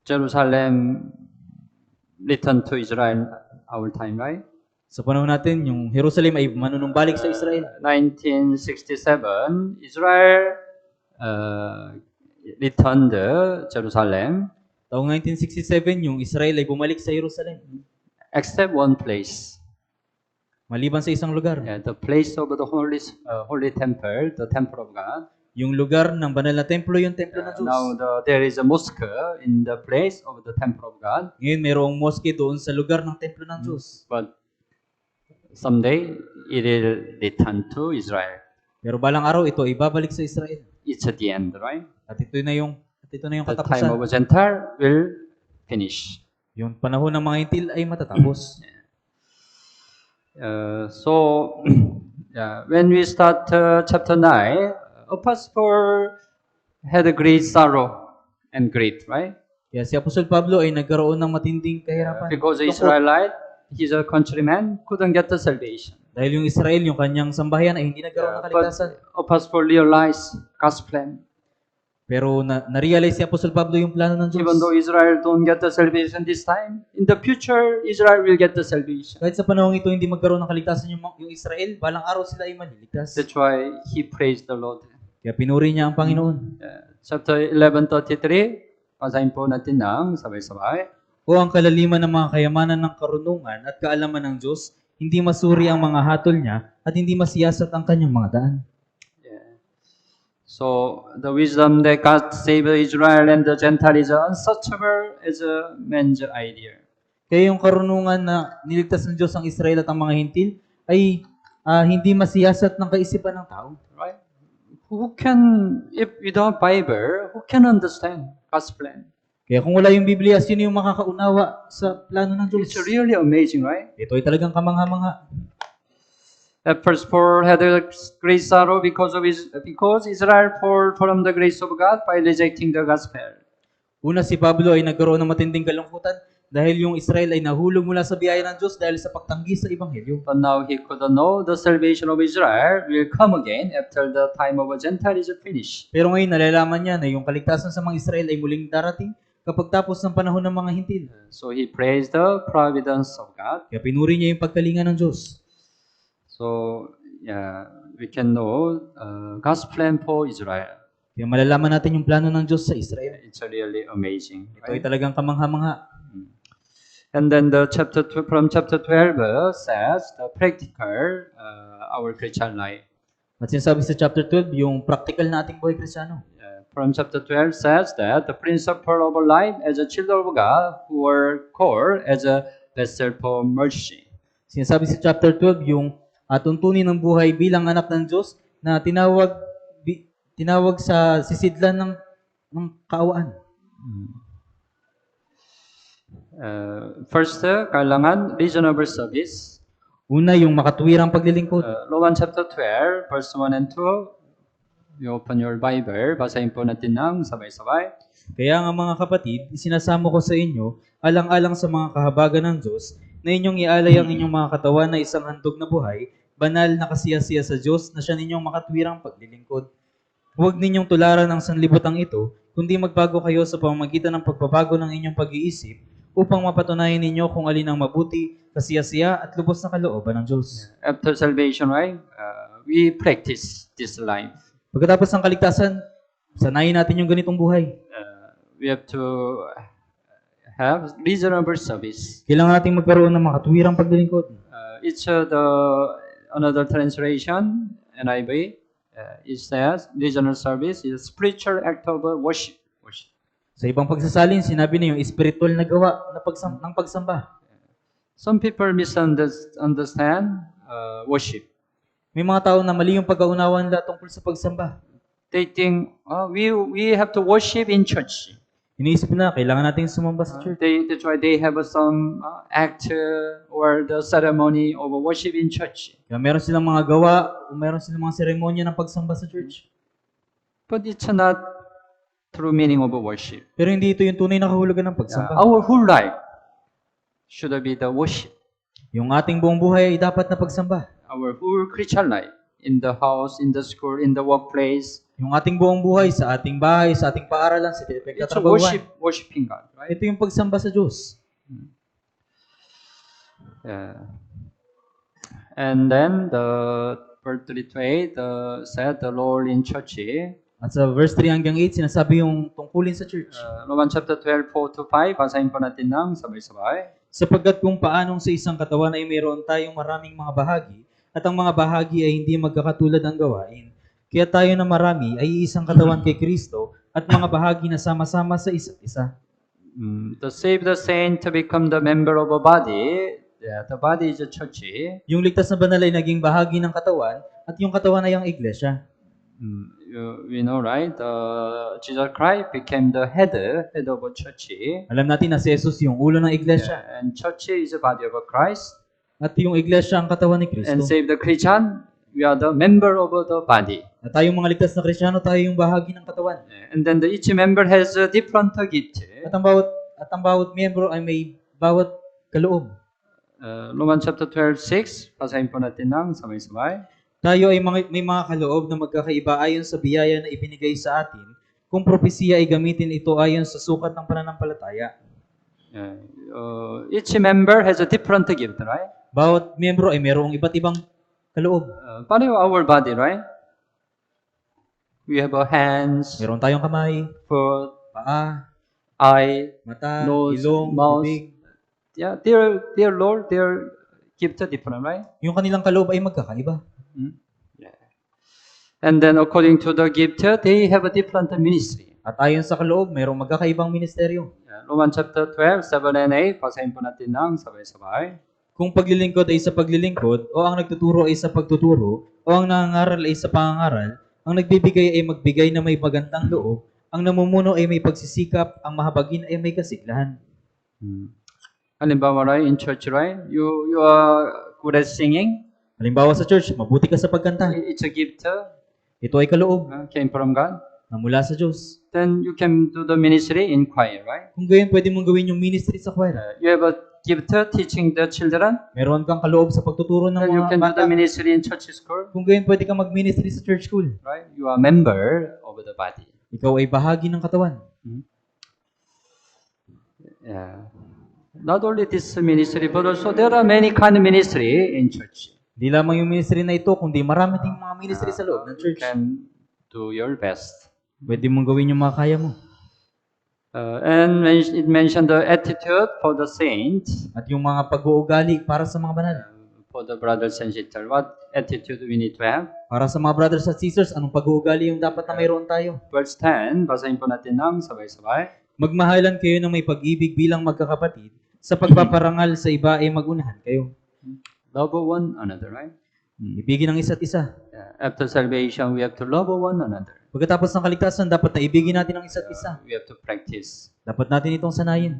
Jerusalem return to Israel our time, right? Sa panahon natin, yung Jerusalem ay manunumbalik sa Israel. 1967, Israel returned Jerusalem, Taong 1967, yung Israel ay bumalik sa Jerusalem. except one place. Maliban sa isang lugar. The place of the holy temple, the temple of God. Yung lugar ng banal na templo, yung templo ng Diyos. Now there is a mosque in the place of the temple of God. Ngayon, mayroong mosque doon sa lugar ng templo ng Diyos. But someday it will return to Israel. Pero balang araw, ito ay babalik sa Israel. It's at the end, right? At ito na yung The time katapusan. of a Gentile will finish. Yung panahon ng mga hintil ay matatapos. When we start chapter 9, Apostle had a great sorrow and grief, right? Kaya si Apostol Pablo ay nagkaroon ng matinding kahirapan. Because the Israelite, he's a countryman, couldn't get the salvation. Dahil yung Israel, yung kanyang sambahayan ay hindi nagkaroon ng But kaligtasan. Apostle realized God's plan. Pero na-realize si Apostol Pablo yung plano ng Diyos. Even though Israel don't get the salvation this time, in the future, Israel will get the salvation. Kahit sa panahon ito, hindi magkaroon ng kaligtasan yung Israel, balang araw sila ay maliligtas. That's why he praised the Lord. Kaya pinuri niya ang Panginoon. Chapter 11:33, basahin po natin ng sabay-sabay. O ang kalaliman ng mga kayamanan ng karunungan at kaalaman ng Diyos, hindi masuri ang mga hatol niya at hindi masiyasat ang kanyang mga daan. So the wisdom that God saved Israel and the Gentile is unsearchable as a man's idea. Kaya yung karunungan na niligtas ng Diyos ang Israel at ang mga hintil ay hindi masiyasat ng kaisipan ng tao. Right? Who can, if without Bible, who can understand God's plan? Kaya kung wala yung Biblia, sino yung makakaunawa sa plano ng Diyos? It's really amazing, right? Ito ay talagang kamangha-mangha. First Paul had a great sorrow because Israel fall from the grace of God by rejecting the gospel. Una, si Pablo ay nagkaroon ng matinding kalungkutan Dahil yung Israel ay nahulog mula sa biyaya ng Diyos dahil sa pagtanggi sa Ebanghelyo. But now he could know the salvation of Israel will come again after the time of a Gentile is finished. Pero ngayon nalalaman niya na yung kaligtasan sa mga Israel ay muling darating kapag tapos ng panahon ng mga hintil. So he praised the providence of God. Kaya pinuri niya yung pagkalinga ng Diyos. So yeah, we can know God's plan for Israel. Kaya malalaman natin yung plano ng Diyos sa Israel. It's really amazing. Ito ay Right? talagang kamangha-mangha. And then the from chapter 12 says the practical our Christian life. At sinasabi sa chapter 12, yung practical na ating buhay Kristyano. From chapter 12 says that the principle of life as a children of God who are called as a vessel for mercy. Sinasabi sa chapter 12, yung tuntunin ng buhay bilang anak ng Diyos na tinawag sa sisidlan ng kaawaan. First, kailangan reasonable service. Una, yung makatuwirang paglilingkod. Romans chapter 12, verse 1 and 2. You open your Bible, basahin po natin ng sabay-sabay. Kaya nga mga kapatid, isinasamo ko sa inyo, alang-alang sa mga kahabagan ng Diyos, na inyong ialay ang inyong mga katawan na isang handog na buhay, banal na kasiyasiya sa Diyos na siya ninyong makatuwirang paglilingkod. Huwag ninyong tularan ang sanlibutan ito, kundi magbago kayo sa pamamagitan ng pagbabago ng inyong pag-iisip upang mapatunayan ninyo kung alin ang mabuti, kasiyasiya at lubos na kalooban ng Diyos. After salvation, right? We practice this life. Pagkatapos ng kaligtasan, sanayin natin yung ganitong buhay. We have to have reasonable service. Kailangan natin magkaroon ng makatuwirang paglilingkod. It's another translation, NIV. It says reasonable service is a spiritual act of worship. Sa ibang pagsasalin, sinabi na yung spiritual na gawa ng pagsamba. Some people misunderstand worship. May mga tao na mali yung pag-aunawa nila tungkol sa pagsamba. They think we have to worship in church. Iniisip na, kailangan natin sumamba sa church. That's why they have some act or the ceremony of worship in church. Kaya meron silang mga gawa, o meron silang mga seremonya ng pagsamba sa church. But it's not true meaning of worship. Pero hindi ito yung tunay na kahulugan ng pagsamba. Our whole life should be the worship. Yung ating buong buhay ay dapat na pagsamba. Our whole Christian life, in the house, in the school, in the workplace, Yung ating buong buhay sa ating bahay, sa ating paaralan, sa it's pinagtatrabahuan. worshiping God, right? Ito yung pagsamba sa Diyos. And then the verse 3 said the role in church. At sa verse 3 hanggang 8, sinasabi yung tungkulin sa church. Romans chapter 12, 4-5, basahin po natin ng sabay-sabay. Sapagkat kung paanong sa isang katawan ay mayroon tayong maraming mga bahagi, at ang mga bahagi ay hindi magkakatulad ang gawain, kaya tayo na marami ay isang katawan kay Kristo at mga bahagi na sama-sama sa isa't isa. To save the saint to become the member of a body, the body is a church. Yung ligtas na banal ay naging bahagi ng katawan at yung katawan ay ang iglesia. We know, right? Jesus Christ became the head of a church. Alam natin na si Jesus yung ulo ng iglesia And church is the body of Christ. at yung iglesia ang katawan ni And Kristo. save the Christian, we are the member of the body. At tayong mga ligtas na Kristiyano, tayo yung bahagi ng katawan. And then each member has a different gift. At ang bawat miyembro ay may bawat kaloob. Romans chapter 12:6, basahin po natin ng sabay-sabay. Tayo ay may mga kaloob na magkakaiba ayon sa biyaya na ibinigay sa atin. Kung propesiya ay gamitin ito ayon sa sukat ng pananampalataya. Each member has a different gift, right? Bawat miyembro ay mayroong iba't ibang kaloob. Paano our body, right? We have a hands, Meron tayong kamay, foot, paa, eye, mata, nose, ilong, mouth. bibig. Yeah, their Lord, their gift are different, right? Yung kanilang kaloob ay magkakaiba. Yeah. And then according to the gift, they have a different ministry. At ayon sa kaloob, mayroong magkakaibang ministeryo. Romans chapter 12, 7 and 8, basahin po natin ng sabay-sabay. Kung paglilingkod ay sa paglilingkod, o ang nagtuturo ay sa pagtuturo, o ang nangangaral ay sa pangangaral, ang nagbibigay ay magbigay na may magandang loob, ang namumuno ay may pagsisikap, ang mahabagin ay may kasiglahan. Halimbawa, right, in church, right? You are good at singing. Halimbawa sa church, mabuti ka sa pagkanta. It's a gift Ito ay kaloob. came from God. na mula sa Diyos. then you can do the ministry in choir, right? Kung gayon, pwede mong gawin yung ministry sa choir. You have a gift teaching the children, Meron kang kaloob sa pagtuturo ng then you mga can do the bata. ministry in church school, Kung gayon, pwede kang mag-ministry sa church school. right? You are a member of the body. Ikaw ay bahagi ng katawan. Yeah. Not only this ministry, but also there are many kind of ministry in church. Di lamang yung ministry na ito, kundi marami ding mga ministry sa loob ng You church. can do your best. Pwede mong gawin yung mga kaya mo. And it mentioned the attitude for the saint, At yung mga pag-uugali para sa mga banal. for the brothers and sisters. What attitude we need to have? Para sa mga brothers at sisters, anong pag-uugali yung dapat na mayroon tayo? Verse 10, basahin po natin ng sabay-sabay. Magmahalan kayo ng may pag-ibig bilang magkakapatid. Sa pagpaparangal sa iba ay magunahan kayo. Love one another, right? Ibigin ang isa't isa. Yeah. After salvation, we have to love one another. Pagkatapos ng kaligtasan, dapat na ibigin natin ang isa't isa. We have to practice. Dapat natin itong sanayin.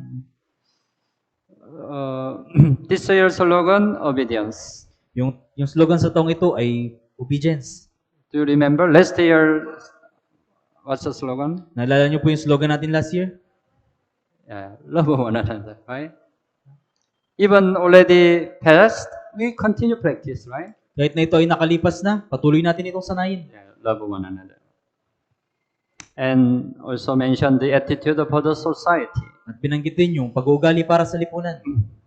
This year's slogan, obedience. Yung slogan sa taong ito ay obedience. Do you remember last year? What's the slogan? Naalala niyo po yung slogan natin last year? Yeah, love one another, right? Even already passed, we continue practice, right? Kahit na ito ay nakalipas na, patuloy natin itong sanayin. Yeah, love one another. And also mention the attitude for the society. At binanggit din yung pag-uugali para sa lipunan.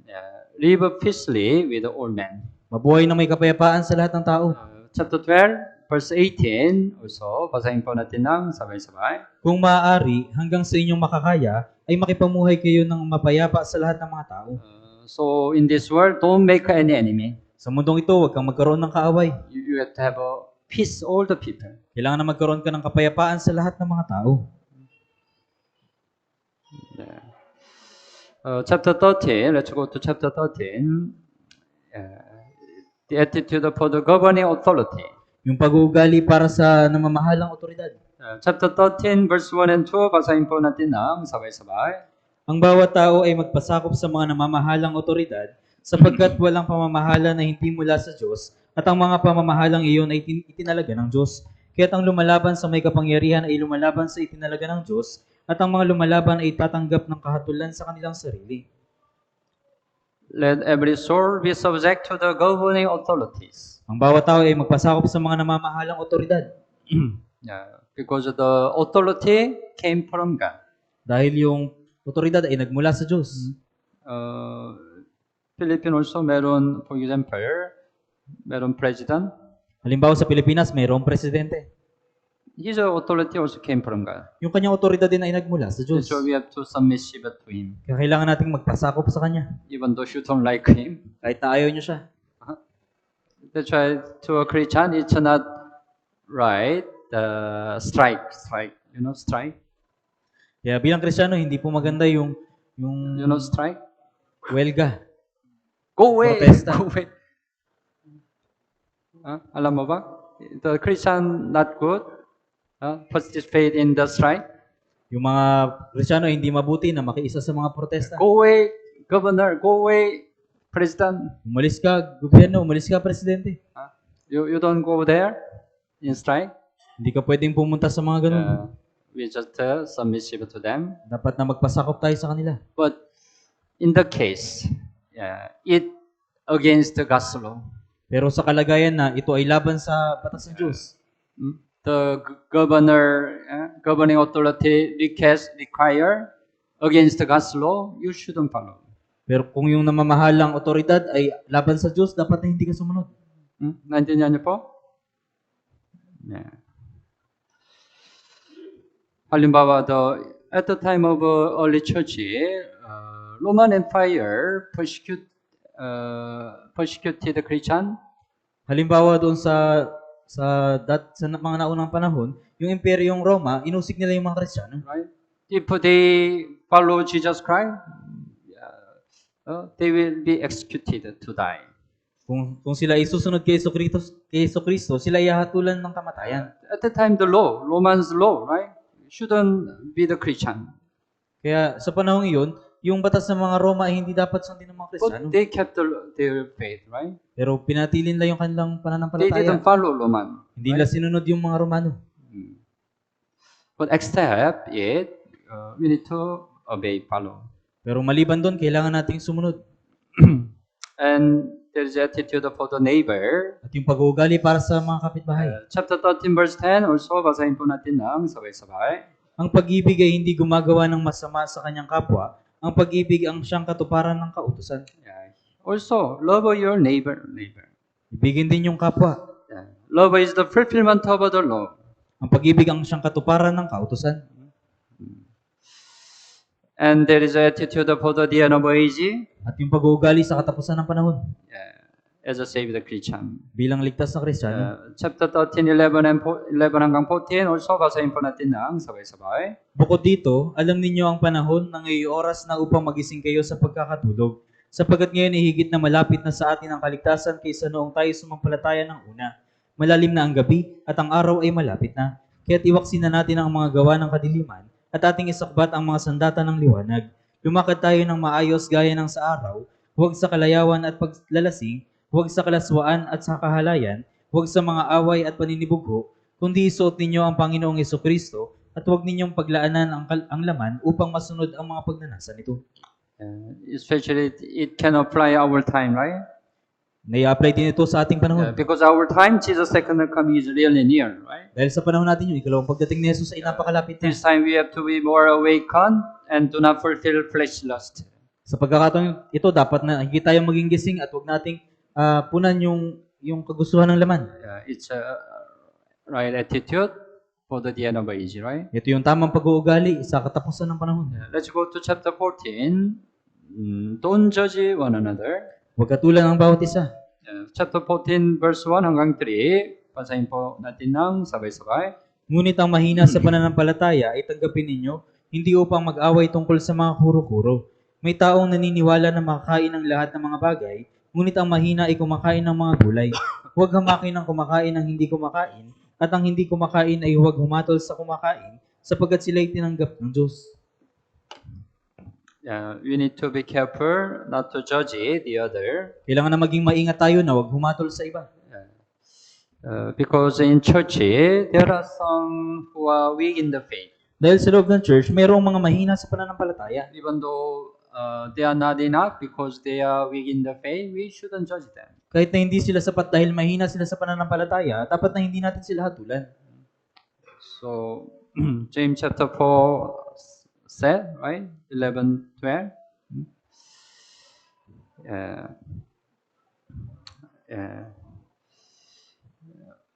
Yeah, live peacefully with all men. Mabuhay na may kapayapaan sa lahat ng tao. Chapter 12, verse 18, also, basahin po natin ng sabay-sabay. Kung maaari, hanggang sa inyong makakaya, ay makipamuhay kayo ng mapayapa sa lahat ng mga tao. So, in this world, don't make any enemy. Sa mundong ito, huwag kang magkaroon ng kaaway. You have to have a peace, all the people. Kailangan na magkaroon ka ng kapayapaan sa lahat ng mga tao. Yeah. Chapter 13, let's go to chapter 13. The attitude for the governing authority. Yung pag-uugali para sa namamahalang otoridad. Chapter 13, verse 1 and 2, basahin po natin ng sabay-sabay. Ang bawat tao ay magpasakop sa mga namamahalang otoridad sapagkat walang pamamahala na hindi mula sa Diyos at ang mga pamamahalang iyon ay itinalaga ng Diyos. Kaya't ang lumalaban sa may kapangyarihan ay lumalaban sa itinalaga ng Diyos at ang mga lumalaban ay tatanggap ng kahatulan sa kanilang sarili. Let every soul be subject to the governing authorities. Ang bawat tao ay magpasakop sa mga namamahalang otoridad. Yeah, because the authority came from God. Dahil yung otoridad ay nagmula sa Diyos. Philippines also meron, for example, meron president. Halimbawa sa Pilipinas, mayroong presidente. His authority also came from God. Yung kanyang otoridad din ay nagmula sa Diyos. So we have to submissive to Him, Kaya kailangan nating magpasakop sa Kanya. even though you don't like Him. Kahit na ayaw niyo siya. That's why to a Christian, it's not right. Strike. You know strike. Kaya bilang Kristiyano, hindi po maganda yung You know strike. welga. Go away. Protesta. Go away. Alam mo ba? The Christian not good. Participate in the strike. Yung mga Kristiyano hindi mabuti na makiisa sa mga protesta. Go away, governor. Go away, president. Umalis ka, gobyerno, umalis ka, presidente. You don't go there in strike. Hindi ka pwedeng pumunta sa mga ganun. We just submissive to them. Dapat na magpasakop tayo sa kanila. But in the case, it against the God's law. Pero sa kalagayan na ito ay laban sa batas ng Diyos. The governing authority require against the God's law, you shouldn't follow. Pero kung yung namamahalang otoridad ay laban sa Diyos, dapat na hindi ka sumunod. Naintindihan niyo po? Yeah. Halimbawa, at the time of early church, Roman Empire persecuted Christian. Halimbawa doon sa mga naunang panahon, yung imperyong Roma, inusig nila yung mga Kristiyano. Right? If they follow Jesus Christ, they will be executed to die. Kung sila ay susunod kay Jesucristo, sila ay hahatulan ng kamatayan. At the time, the law, Romans law, right, shouldn't be the Christian. Kaya sa panahong iyon, yung batas ng mga Roma ay hindi dapat sundin ng mga Kristiyano. But they kept their faith, right? Pero pinatilin lang yung kanilang They pananampalataya. didn't follow Roman. Hindi nila sinunod yung mga Romano. But except it, we need to obey, follow. Pero maliban doon, kailangan nating sumunod. And there is attitude for the neighbor. At yung pag-uugali para sa mga kapitbahay. Chapter 13 verse 10 also, basahin po natin ng sabay-sabay. Ang pag-ibig ay hindi gumagawa ng masama sa kanyang kapwa. Ang pag-ibig ang siyang katuparan ng kautusan. Yeah. Also, love your neighbor. Ibigin din yung kapwa. Yeah. Love is the fulfillment of the law. Ang pag-ibig ang siyang katuparan ng kautusan. And there is attitude for the end of age. At yung pag-uugali sa katapusan ng panahon. Yeah. As a saved Christian. Bilang ligtas na Kristiyano. Chapter 13, 11 hanggang 14, also basahin po natin ng sabay-sabay. Bukod dito, alam ninyo ang panahon na ngayon oras na upang magising kayo sa pagkakatulog. Sapagkat ngayon ay higit na malapit na sa atin ang kaligtasan kaysa noong tayo sumampalataya ng una. Malalim na ang gabi at ang araw ay malapit na. Kaya't iwaksin na natin ang mga gawa ng kadiliman at ating isakbat ang mga sandata ng liwanag. Lumakad tayo ng maayos gaya ng sa araw, huwag sa kalayawan at paglalasing, huwag sa kalaswaan at sa kahalayan, huwag sa mga away at paninibugho, kundi isuot ninyo ang Panginoong Jesucristo at huwag ninyong paglaanan ang laman upang masunod ang mga pagnanasa nito. Especially it can apply our time, right? Nai-apply din ito sa ating panahon. Because our time, Jesus' second coming is really near, right? Dahil sa panahon natin yung ikalawang pagdating ni Jesus ay napakalapit na. This time we have to be more awakened and do not fulfill flesh lust. Sa pagkakataon ito, dapat na higit tayong maging gising at huwag nating punan yung kagustuhan ng laman. It's a right attitude for the end of age, right? Ito yung tamang pag-uugali sa katapusan ng panahon. Let's go to chapter 14. Don't judge one another. Huwag katulan ang bawat isa. Chapter 14 verse 1 hanggang 3. Basahin po natin ng sabay-sabay. Ngunit ang mahina sa pananampalataya ay tanggapin ninyo, hindi upang mag-away tungkol sa mga kuro-kuro. May taong naniniwala na makakain ng lahat ng mga bagay, ngunit ang mahina ay kumakain ng mga gulay. Huwag hamakin ang kumakain ng hindi kumakain, at ang hindi kumakain ay huwag humatol sa kumakain, sapagkat sila'y tinanggap ng Diyos. We need to be careful not to judge the other. Kailangan na maging maingat tayo na huwag humatol sa iba. Because in church, there are some who are weak in the faith. Dahil sa loob ng church, mayroong mga mahina sa pananampalataya. Even though they are not enough because they are weak in the faith, we shouldn't judge them. Kahit na hindi sila sapat dahil mahina sila sa pananampalataya, dapat na hindi natin sila hatulan. So, James chapter 4 said, right? 11, 12.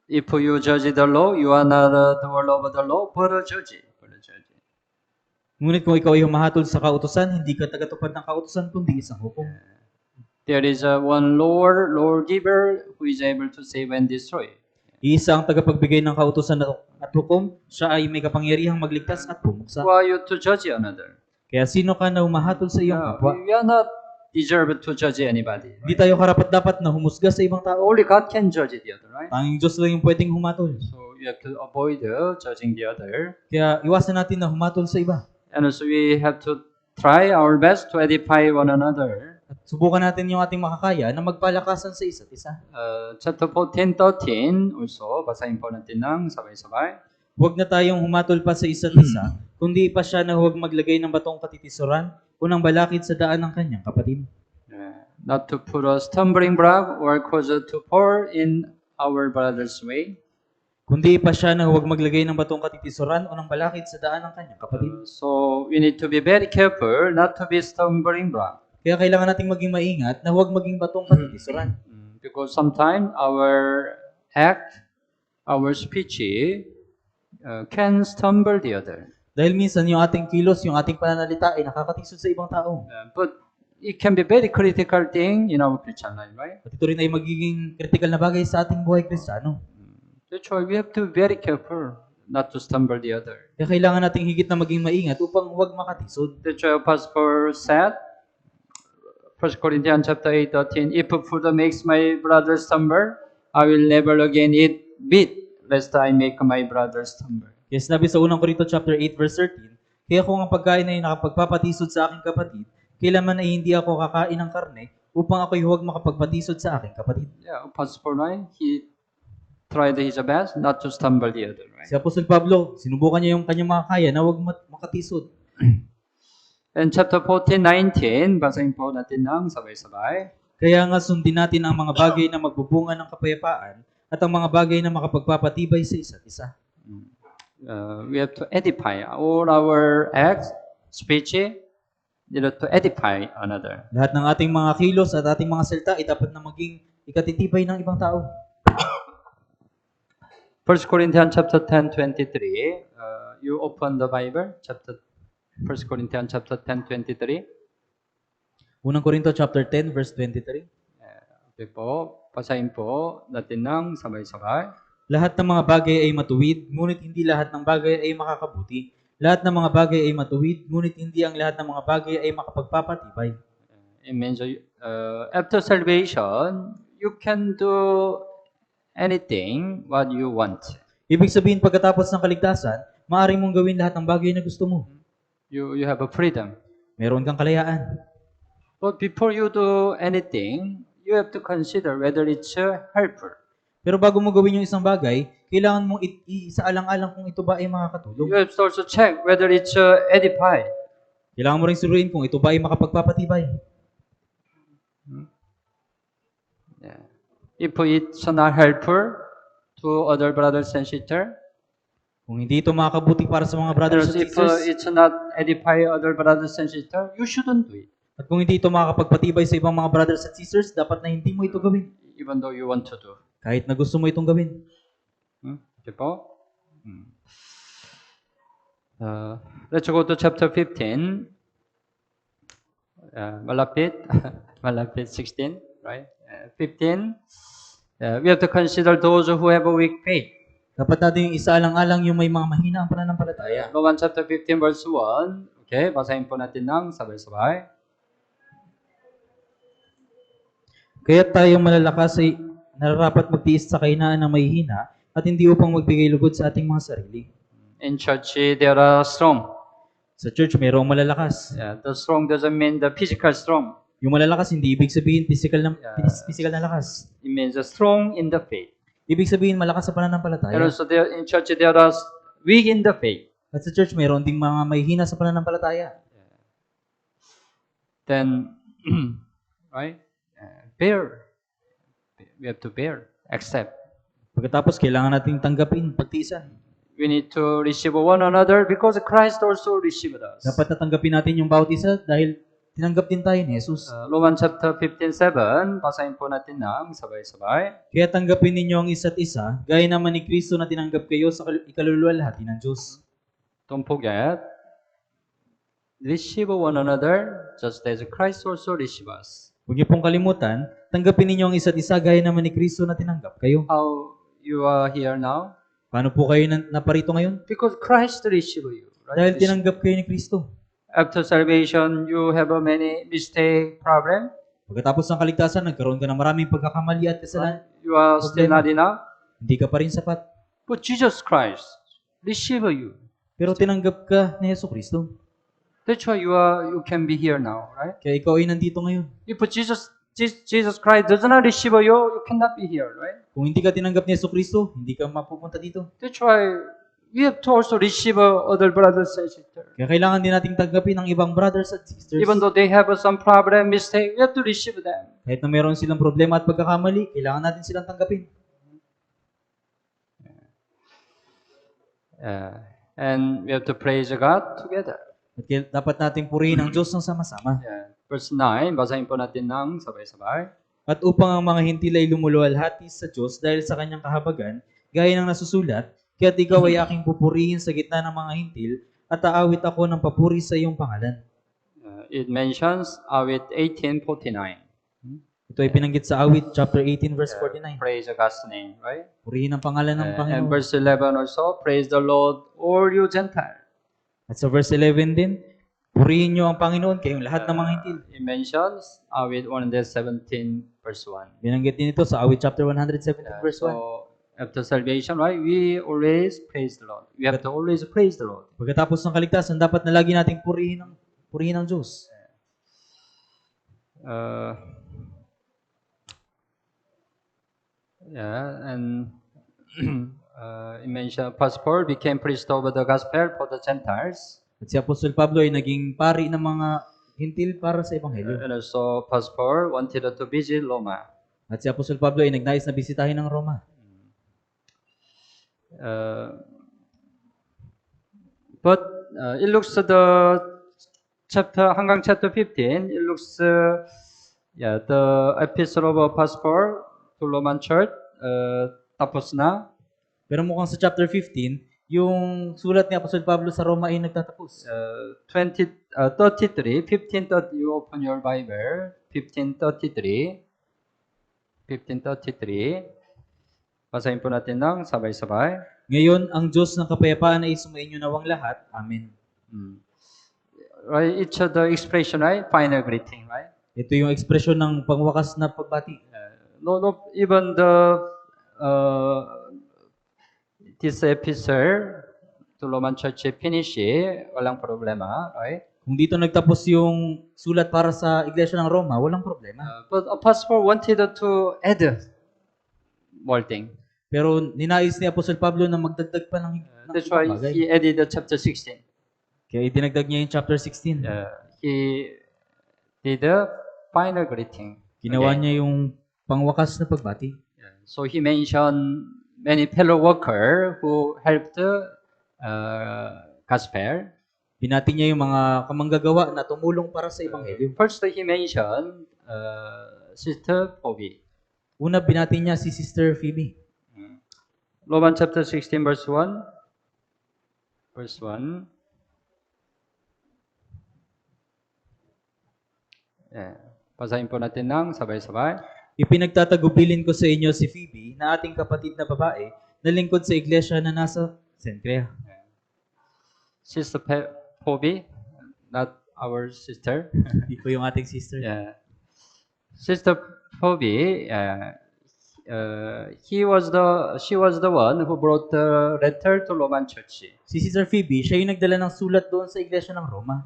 If you judge the law, you are not the doer of the law, but a judge. Ngunit kung ikaw ay humahatol sa kautusan, hindi ka tagatupad ng kautusan, kundi isang hukom. There is one lawgiver who is able to save and destroy. Iisa ang tagapagbigay ng kautusan at hukom, siya ay may kapangyarihang magligtas at pumuksa. Who are you to judge another? Kaya sino ka na humahatol sa iyong kapwa? We are not deserved to judge anybody. Hindi tayo karapat-dapat na humusga sa ibang tao. Only God can judge the other, right? Tanging Diyos lang yung pwedeng humatol. So you have to avoid judging the other. Kaya iwasan natin na humatol sa iba. And also we have to try our best to edify one another. At subukan natin yung ating makakaya na magpalakasan sa isa't isa. Chapter 14:13 also, basahin po natin ng sabay-sabay. Huwag na tayong humatol pa sa isa't isa, kundi pa siya na huwag maglagay ng batong katitisuran o ng balakid sa daan ng kanyang kapatid. Not to put a stumbling block or cause to fall in our brother's way. Kundi pa siya na huwag maglagay ng batong katitisuran o ng balakid sa daan ng kanyang kapatid. So we need to be very careful not to be stumbling block. Kaya kailangan nating maging maingat na huwag maging batong katitisuran. Because sometimes our act, our speech can stumble the other. Dahil minsan yung ating kilos, yung ating pananalita ay nakakatisod sa ibang tao. But it can be very critical thing in our Christian life, right? At ito rin ay magiging critical na bagay sa ating buhay Kristiyano. That's why we have to be very careful not to stumble the other. Kaya kailangan nating higit na maging maingat upang huwag makatisod. That's why Pastor said, 1 Corinthians chapter 8:13, if food makes my brother stumble, I will never again eat meat, lest I make my brother stumble. Kaya sinabi sa 1 Corinto chapter 8 verse 13, kaya kung ang pagkain ay nakapagpapatisod sa aking kapatid, kailanman ay hindi ako kakain ng karne upang ako'y huwag makapagpatisod sa aking kapatid. Yeah, Pastor, right? He tried his best not to stumble the other, right? Si Apostol Pablo, sinubukan niya yung kanyang makakaya na huwag makatisod. And chapter 14, 19, basahin po natin ng sabay-sabay. Kaya nga sundin natin ang mga bagay na magbubunga ng kapayapaan at ang mga bagay na makapagpapatibay sa isa't isa. We have to edify all our acts, speech, to edify another. Lahat ng ating mga kilos at ating mga salita ay dapat na maging ikatitibay ng ibang tao. 1 Corinthians chapter 10, 23. You open the Bible, chapter 1 Corinthians chapter 10, 23. Unang Korinto chapter 10 verse 23. Okay po, basahin po natin ng sabay-sabay. Lahat ng mga bagay ay matuwid, ngunit hindi lahat ng bagay ay makakabuti. Lahat ng mga bagay ay matuwid, ngunit hindi ang lahat ng mga bagay ay makapagpapatibay. It means after salvation, you can do anything what you want. Ibig sabihin, pagkatapos ng kaligtasan, maaari mong gawin lahat ng bagay na gusto mo. You have a freedom. Meron kang kalayaan. But before you do anything, you have to consider whether it's helpful. Pero bago mo gawin yung isang bagay, kailangan mong isaalang-alang kung ito ba ay makakatulong. You have to also check whether it's edify. Kailangan mo rin suriin kung ito ba ay makapagpapatibay. Yeah. If it's not helpful to other brothers and sisters, Kung hindi ito makakabuti para sa mga brothers at if sisters, it's not edify other brothers and sisters, you shouldn't do it, at kung hindi ito makakapagpatibay sa ibang mga brothers at sisters, dapat na hindi mo ito gawin. even though you want to do. Kahit na gusto mo itong gawin. Okay po? Let's go to chapter 15. Malapit. Malapit 16, right? 15. We have to consider those who have a weak faith. Dapat natin yung isaalang-alang yung may mga mahina ang pananampalataya. Romans chapter 15 verse 1. Okay, basahin po natin ng sabay-sabay. Kaya tayong malalakas ay nararapat magtiis sa kahinaan ng may hina at hindi upang magbigay lugod sa ating mga sarili. In church, there are strong. Sa church, mayroong malalakas. Yeah, the strong doesn't mean the physical strong. Yung malalakas, hindi ibig sabihin physical na lakas. It means strong in the faith. Ibig sabihin, malakas sa And pananampalataya. also there, in church, there are weak in the faith. At sa church, mayroon ding mga may hina sa pananampalataya. Then, right? Bear. We have to bear. Accept. Pagkatapos, kailangan nating tanggapin, pagtiisan. We need to receive one another because Christ also received us. Dapat natanggapin natin yung bawat isa dahil tinanggap din tayo ni Jesus. Romans chapter 15:7, basahin po natin ng sabay-sabay. Kaya tanggapin ninyo ang isa't isa, gaya naman ni Kristo na tinanggap kayo sa ikaluluwalhati ng Diyos. Don't forget, receive one another just as Christ also received us. Huwag niyo pong kalimutan, tanggapin ninyo ang isa't isa gaya naman ni Kristo na tinanggap kayo. How you are here now? Paano po kayo naparito ngayon? Because Christ received you. Dahil Right? tinanggap kayo ni Kristo. After salvation, you have a many mistake problem. Pagkatapos ng kaligtasan, nagkaroon ka ng maraming pagkakamali at kasalanan. You are still not enough. Hindi ka pa rin sapat. But Jesus Christ received you. Pero tinanggap ka ni Yesu Kristo. That's why you can be here now, right? Kaya ikaw ay nandito ngayon. If Jesus Christ does not receive you, you cannot be here, right? Kung hindi ka tinanggap ni Yesu Kristo, hindi ka mapupunta dito. That's why we have to also receive other brothers and sisters. Kaya kailangan din nating tanggapin ang ibang brothers at sisters. Even though they have some problem, mistake, we have to receive them. Kahit na meron silang problema at pagkakamali, kailangan natin silang tanggapin. And we have to praise God together. At dapat nating purihin ang Diyos ng sama-sama. Yeah. Verse 9, basahin po natin ng sabay-sabay. At upang ang mga hintil ay lumuluwalhati sa Diyos dahil sa kanyang kahabagan, gaya ng nasusulat, kaya't ikaw ay aking pupurihin sa gitna ng mga hintil at aawit ako ng papuri sa iyong pangalan. It mentions awit 18:49. Ito ay binanggit sa awit chapter 18 verse 49. Praise God's name, right? Purihin ang pangalan ng And Panginoon. verse 11 also, praise the Lord, all you Gentiles. At sa verse 11 din, purihin niyo ang Panginoon kayong lahat ng mga hintil. It mentions awit 117 verse 1. Binanggit din ito sa awit chapter 117 verse 1. So, after salvation, right, we always praise the Lord. We have to always praise the Lord. Pagkatapos ng kaligtasan, dapat na lagi nating purihin ang Diyos. And It mentioned Apostle Paul became priest over the gospel for the Gentiles. At si Apostol Pablo ay naging pari ng mga hintil para sa Ebanghelyo. And also Apostle Paul wanted to visit Roma. At si Apostol Pablo ay nagnais na bisitahin ng Roma. But it looks the chapter Hangang chapter 15. It looks the epistle of Apostle Paul to Roman Church tapos na. Pero mukhang sa chapter 15, yung sulat ni Apostol Pablo sa Roma ay nagtatapos. 33, 15:30. You open your Bible. 15:33. 15:33. Basahin po natin ng sabay-sabay. Ngayon, ang Diyos ng kapayapaan ay sumainyo nawang lahat. Amen. Right, it's the expression, right? Final greeting, right? Ito yung ekspresyon ng pangwakas na pagbati. No, even this epistle to Roman Church finish, walang problema, right? Kung dito nagtapos yung sulat para sa Iglesia ng Roma, walang problema. But Apostle Paul wanted to add more thing. Pero ninais ni Apostol Pablo na magdagdag pa ng That's why bagay. he added the chapter 16. Kaya dinagdag niya yung chapter 16. He did the final greeting. Ginawa again. niya yung pangwakas na pagbati. So he mentioned many fellow workers who helped gospel. Binati niya yung mga kamanggagawa na tumulong para sa Ebanghelyo. First, he mentioned Sister Phoebe. Una, binati niya si Sister Phoebe. Roman chapter 16, verse 1. Verse 1. Basahin po natin ng sabay-sabay. Ipinagtatagubilin ko sa inyo si Phoebe na ating kapatid na babae na lingkod sa iglesia na nasa Cenchrea. Sister Phoebe, not our sister. Hindi po yung ating sister. Sister Phoebe, she was the one who brought the letter to Roman Church. Si Sister Phoebe, siya yung nagdala ng sulat doon sa iglesia ng Roma.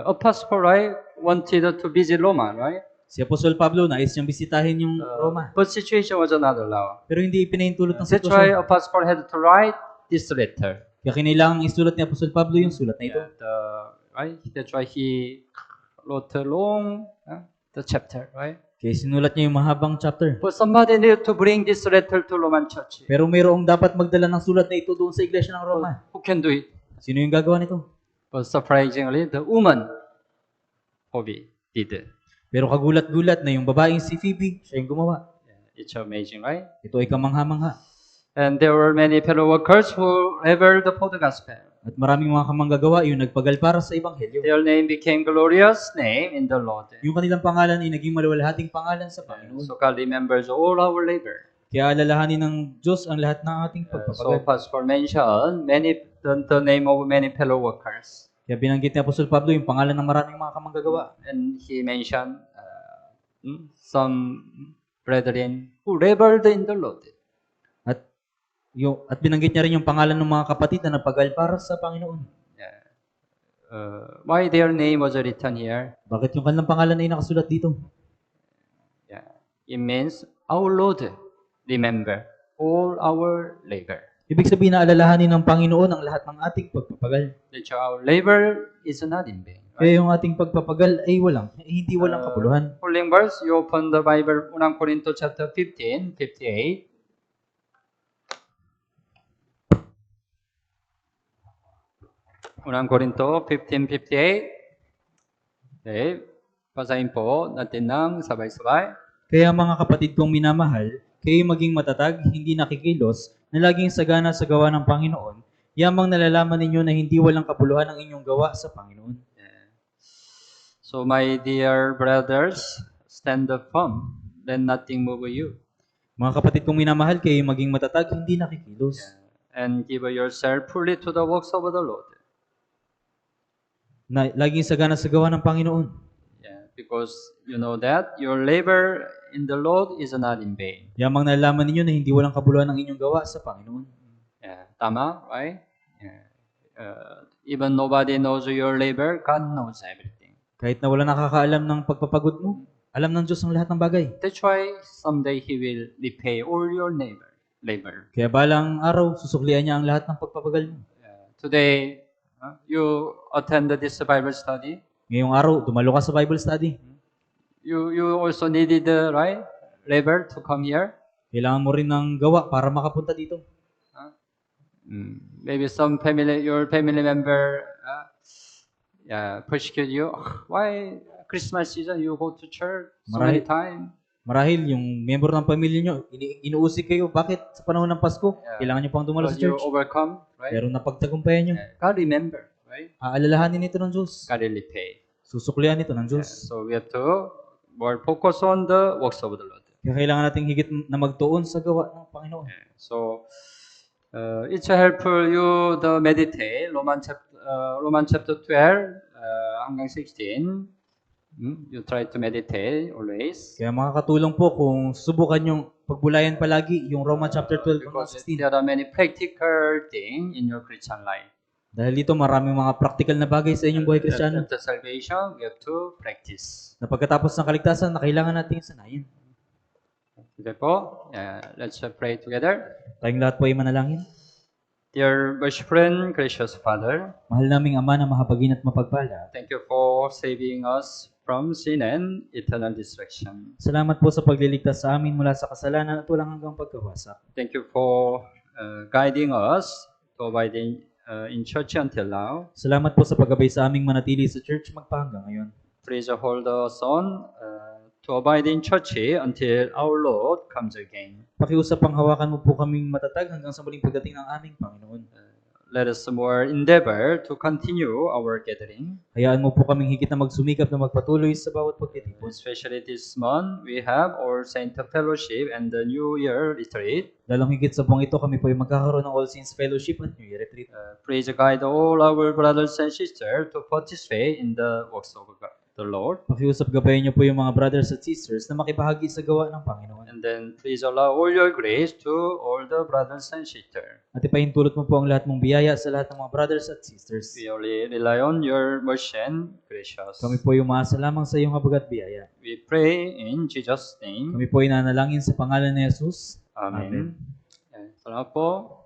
Apostle Paul, right, wanted to visit Roma, right? Si Apostol Pablo nais niyang bisitahin yung Roma. But situation was not allowed. Pero hindi ipinahintulot ng That's why sitwasyon. Apostle Paul had to write this letter. Kaya kinailangan isulat ni Apostol Pablo yung sulat na ito. Right? That's why he wrote a long the chapter, right? Kaya sinulat niya yung mahabang chapter. But somebody needed to bring this letter to Roman Church. Pero mayroong dapat magdala ng sulat na ito doon sa iglesia ng Roma. Who can do it? Sino yung gagawa nito? But surprisingly, the woman, Phoebe, did. Pero kagulat-gulat na yung babaeng si Phoebe, siya yung gumawa. It's amazing, right? Ito ay kamangha-mangha. And there were many fellow workers who revered for the gospel. At maraming mga kamanggagawa yung nagpagal para sa Ebanghelyo. Their name became glorious name in the Lord. Yung kanilang pangalan ay naging maluwalhating pangalan sa Panginoon. So God remembers all our labor. Kaya alalahanin ng Diyos ang lahat ng ating So pagpapagal. Pastor mentioned the name of many fellow workers. Kaya binanggit ni Apostol Pablo yung pangalan ng maraming mga kamanggagawa. And he mentioned some brethren who reveled in the Lord. At binanggit niya rin yung pangalan ng mga kapatid na napagal para sa Panginoon. Why their name was written here? Bakit yung kanilang pangalan ay nakasulat dito? It means our Lord remember all our labor. Ibig sabihin na alalahanin ng Panginoon ang lahat ng ating pagpapagal. That our labor is not in vain. Kaya yung ating pagpapagal ay hindi walang kapuluhan. Following verse, you open the Bible, 1 Corinto chapter 15, 58. 1 Corinto 15:58. Okay. Basahin po natin ng sabay-sabay. Kaya mga kapatid kong minamahal, kayo maging matatag, hindi nakikilos, na laging sagana sa gawa ng Panginoon, yamang nalalaman ninyo na hindi walang kapuluhan ang inyong gawa sa Panginoon. So my dear brothers, stand firm, let nothing move you. Mga kapatid kong minamahal, kayo maging matatag, hindi nakikilos. And give yourself fully to the works of the Lord. Na laging sagana sa gawa ng Panginoon. Because you know that your labor in the Lord is not in vain. Yamang nalalaman ninyo na hindi walang kabuluhan ang inyong gawa sa Panginoon. Tama, right? Even nobody knows your labor, God knows everything. Kahit na wala nakakaalam ng pagpapagod mo, alam ng Diyos ang lahat ng bagay. That's why someday He will repay all your labor. labor. Kaya balang araw, susuklian niya ang lahat ng pagpapagal mo. Today, you attend this Bible study. Ngayong araw, dumalo ka sa Bible study. You also needed right labor to come here. Kailangan mo rin ng gawa para makapunta dito. Maybe your family member persecute you. Why Christmas season you go to church so many times? Marahil yung member ng pamilya nyo, inuusig kayo. Bakit sa panahon ng Pasko, kailangan nyo pang dumalo sa But you church? overcome, right? Pero napagtagumpayan nyo. God remember, right? Aalalahanin ito ng Diyos. God really pay. Susuklian ito ng Diyos. So we have to more focus on the works of the Lord. Kaya kailangan nating higit na magtuon sa gawa ng Panginoon. So it's helpful you the meditate Roman chapter 12 hanggang 16. You try to meditate always. Kaya makakatulong po kung subukan yung pagbulayan palagi yung Roma chapter 12 hanggang Because 16. there are many practical things in your Christian life. Dahil dito maraming mga practical na bagay sa inyong buhay Kristiyano After salvation, we have to practice. na pagkatapos ng kaligtasan na kailangan nating sanayin. Okay po, let's pray together. Tayong lahat po ay manalangin. Dear worship friend, gracious Father, Mahal naming Ama na mahabagin at mapagpala. thank you for saving us from sin and eternal destruction. Salamat po sa pagliligtas sa amin mula sa kasalanan at walang hanggang pagkawasak. Thank you for guiding us to abide in church until now. Salamat po sa paggabay sa aming manatili sa church magpahanggang ngayon. Please hold us on to abide in church until our Lord comes again. Pakiusap ang hawakan mo po kaming matatag hanggang sa muling pagdating ng aming Panginoon. Let us more endeavor to continue our gathering. Hayaan mo po kaming higit na magsumikap na magpatuloy sa bawat pagtitipon. Especially this month, we have our Saint Fellowship and the New Year retreat. Lalong higit sa buwang ito, kami po ay magkakaroon ng All Saints Fellowship at New Year Retreat. Please guide all our brothers and sisters to participate in the works of the Lord. Pakiusap gabayan niyo po yung mga brothers at sisters na makibahagi sa gawa ng Panginoon. And then please allow all your grace to all the brothers and sisters. At ipahintulot mo po ang lahat mong biyaya sa lahat ng mga brothers at sisters. We only rely on your mercy and gracious. Kami po ay umaasa lamang sa iyong habag at biyaya. We pray in Jesus' name. Kami po ay nanalangin sa pangalan ni Jesus. Amen. Salamat po.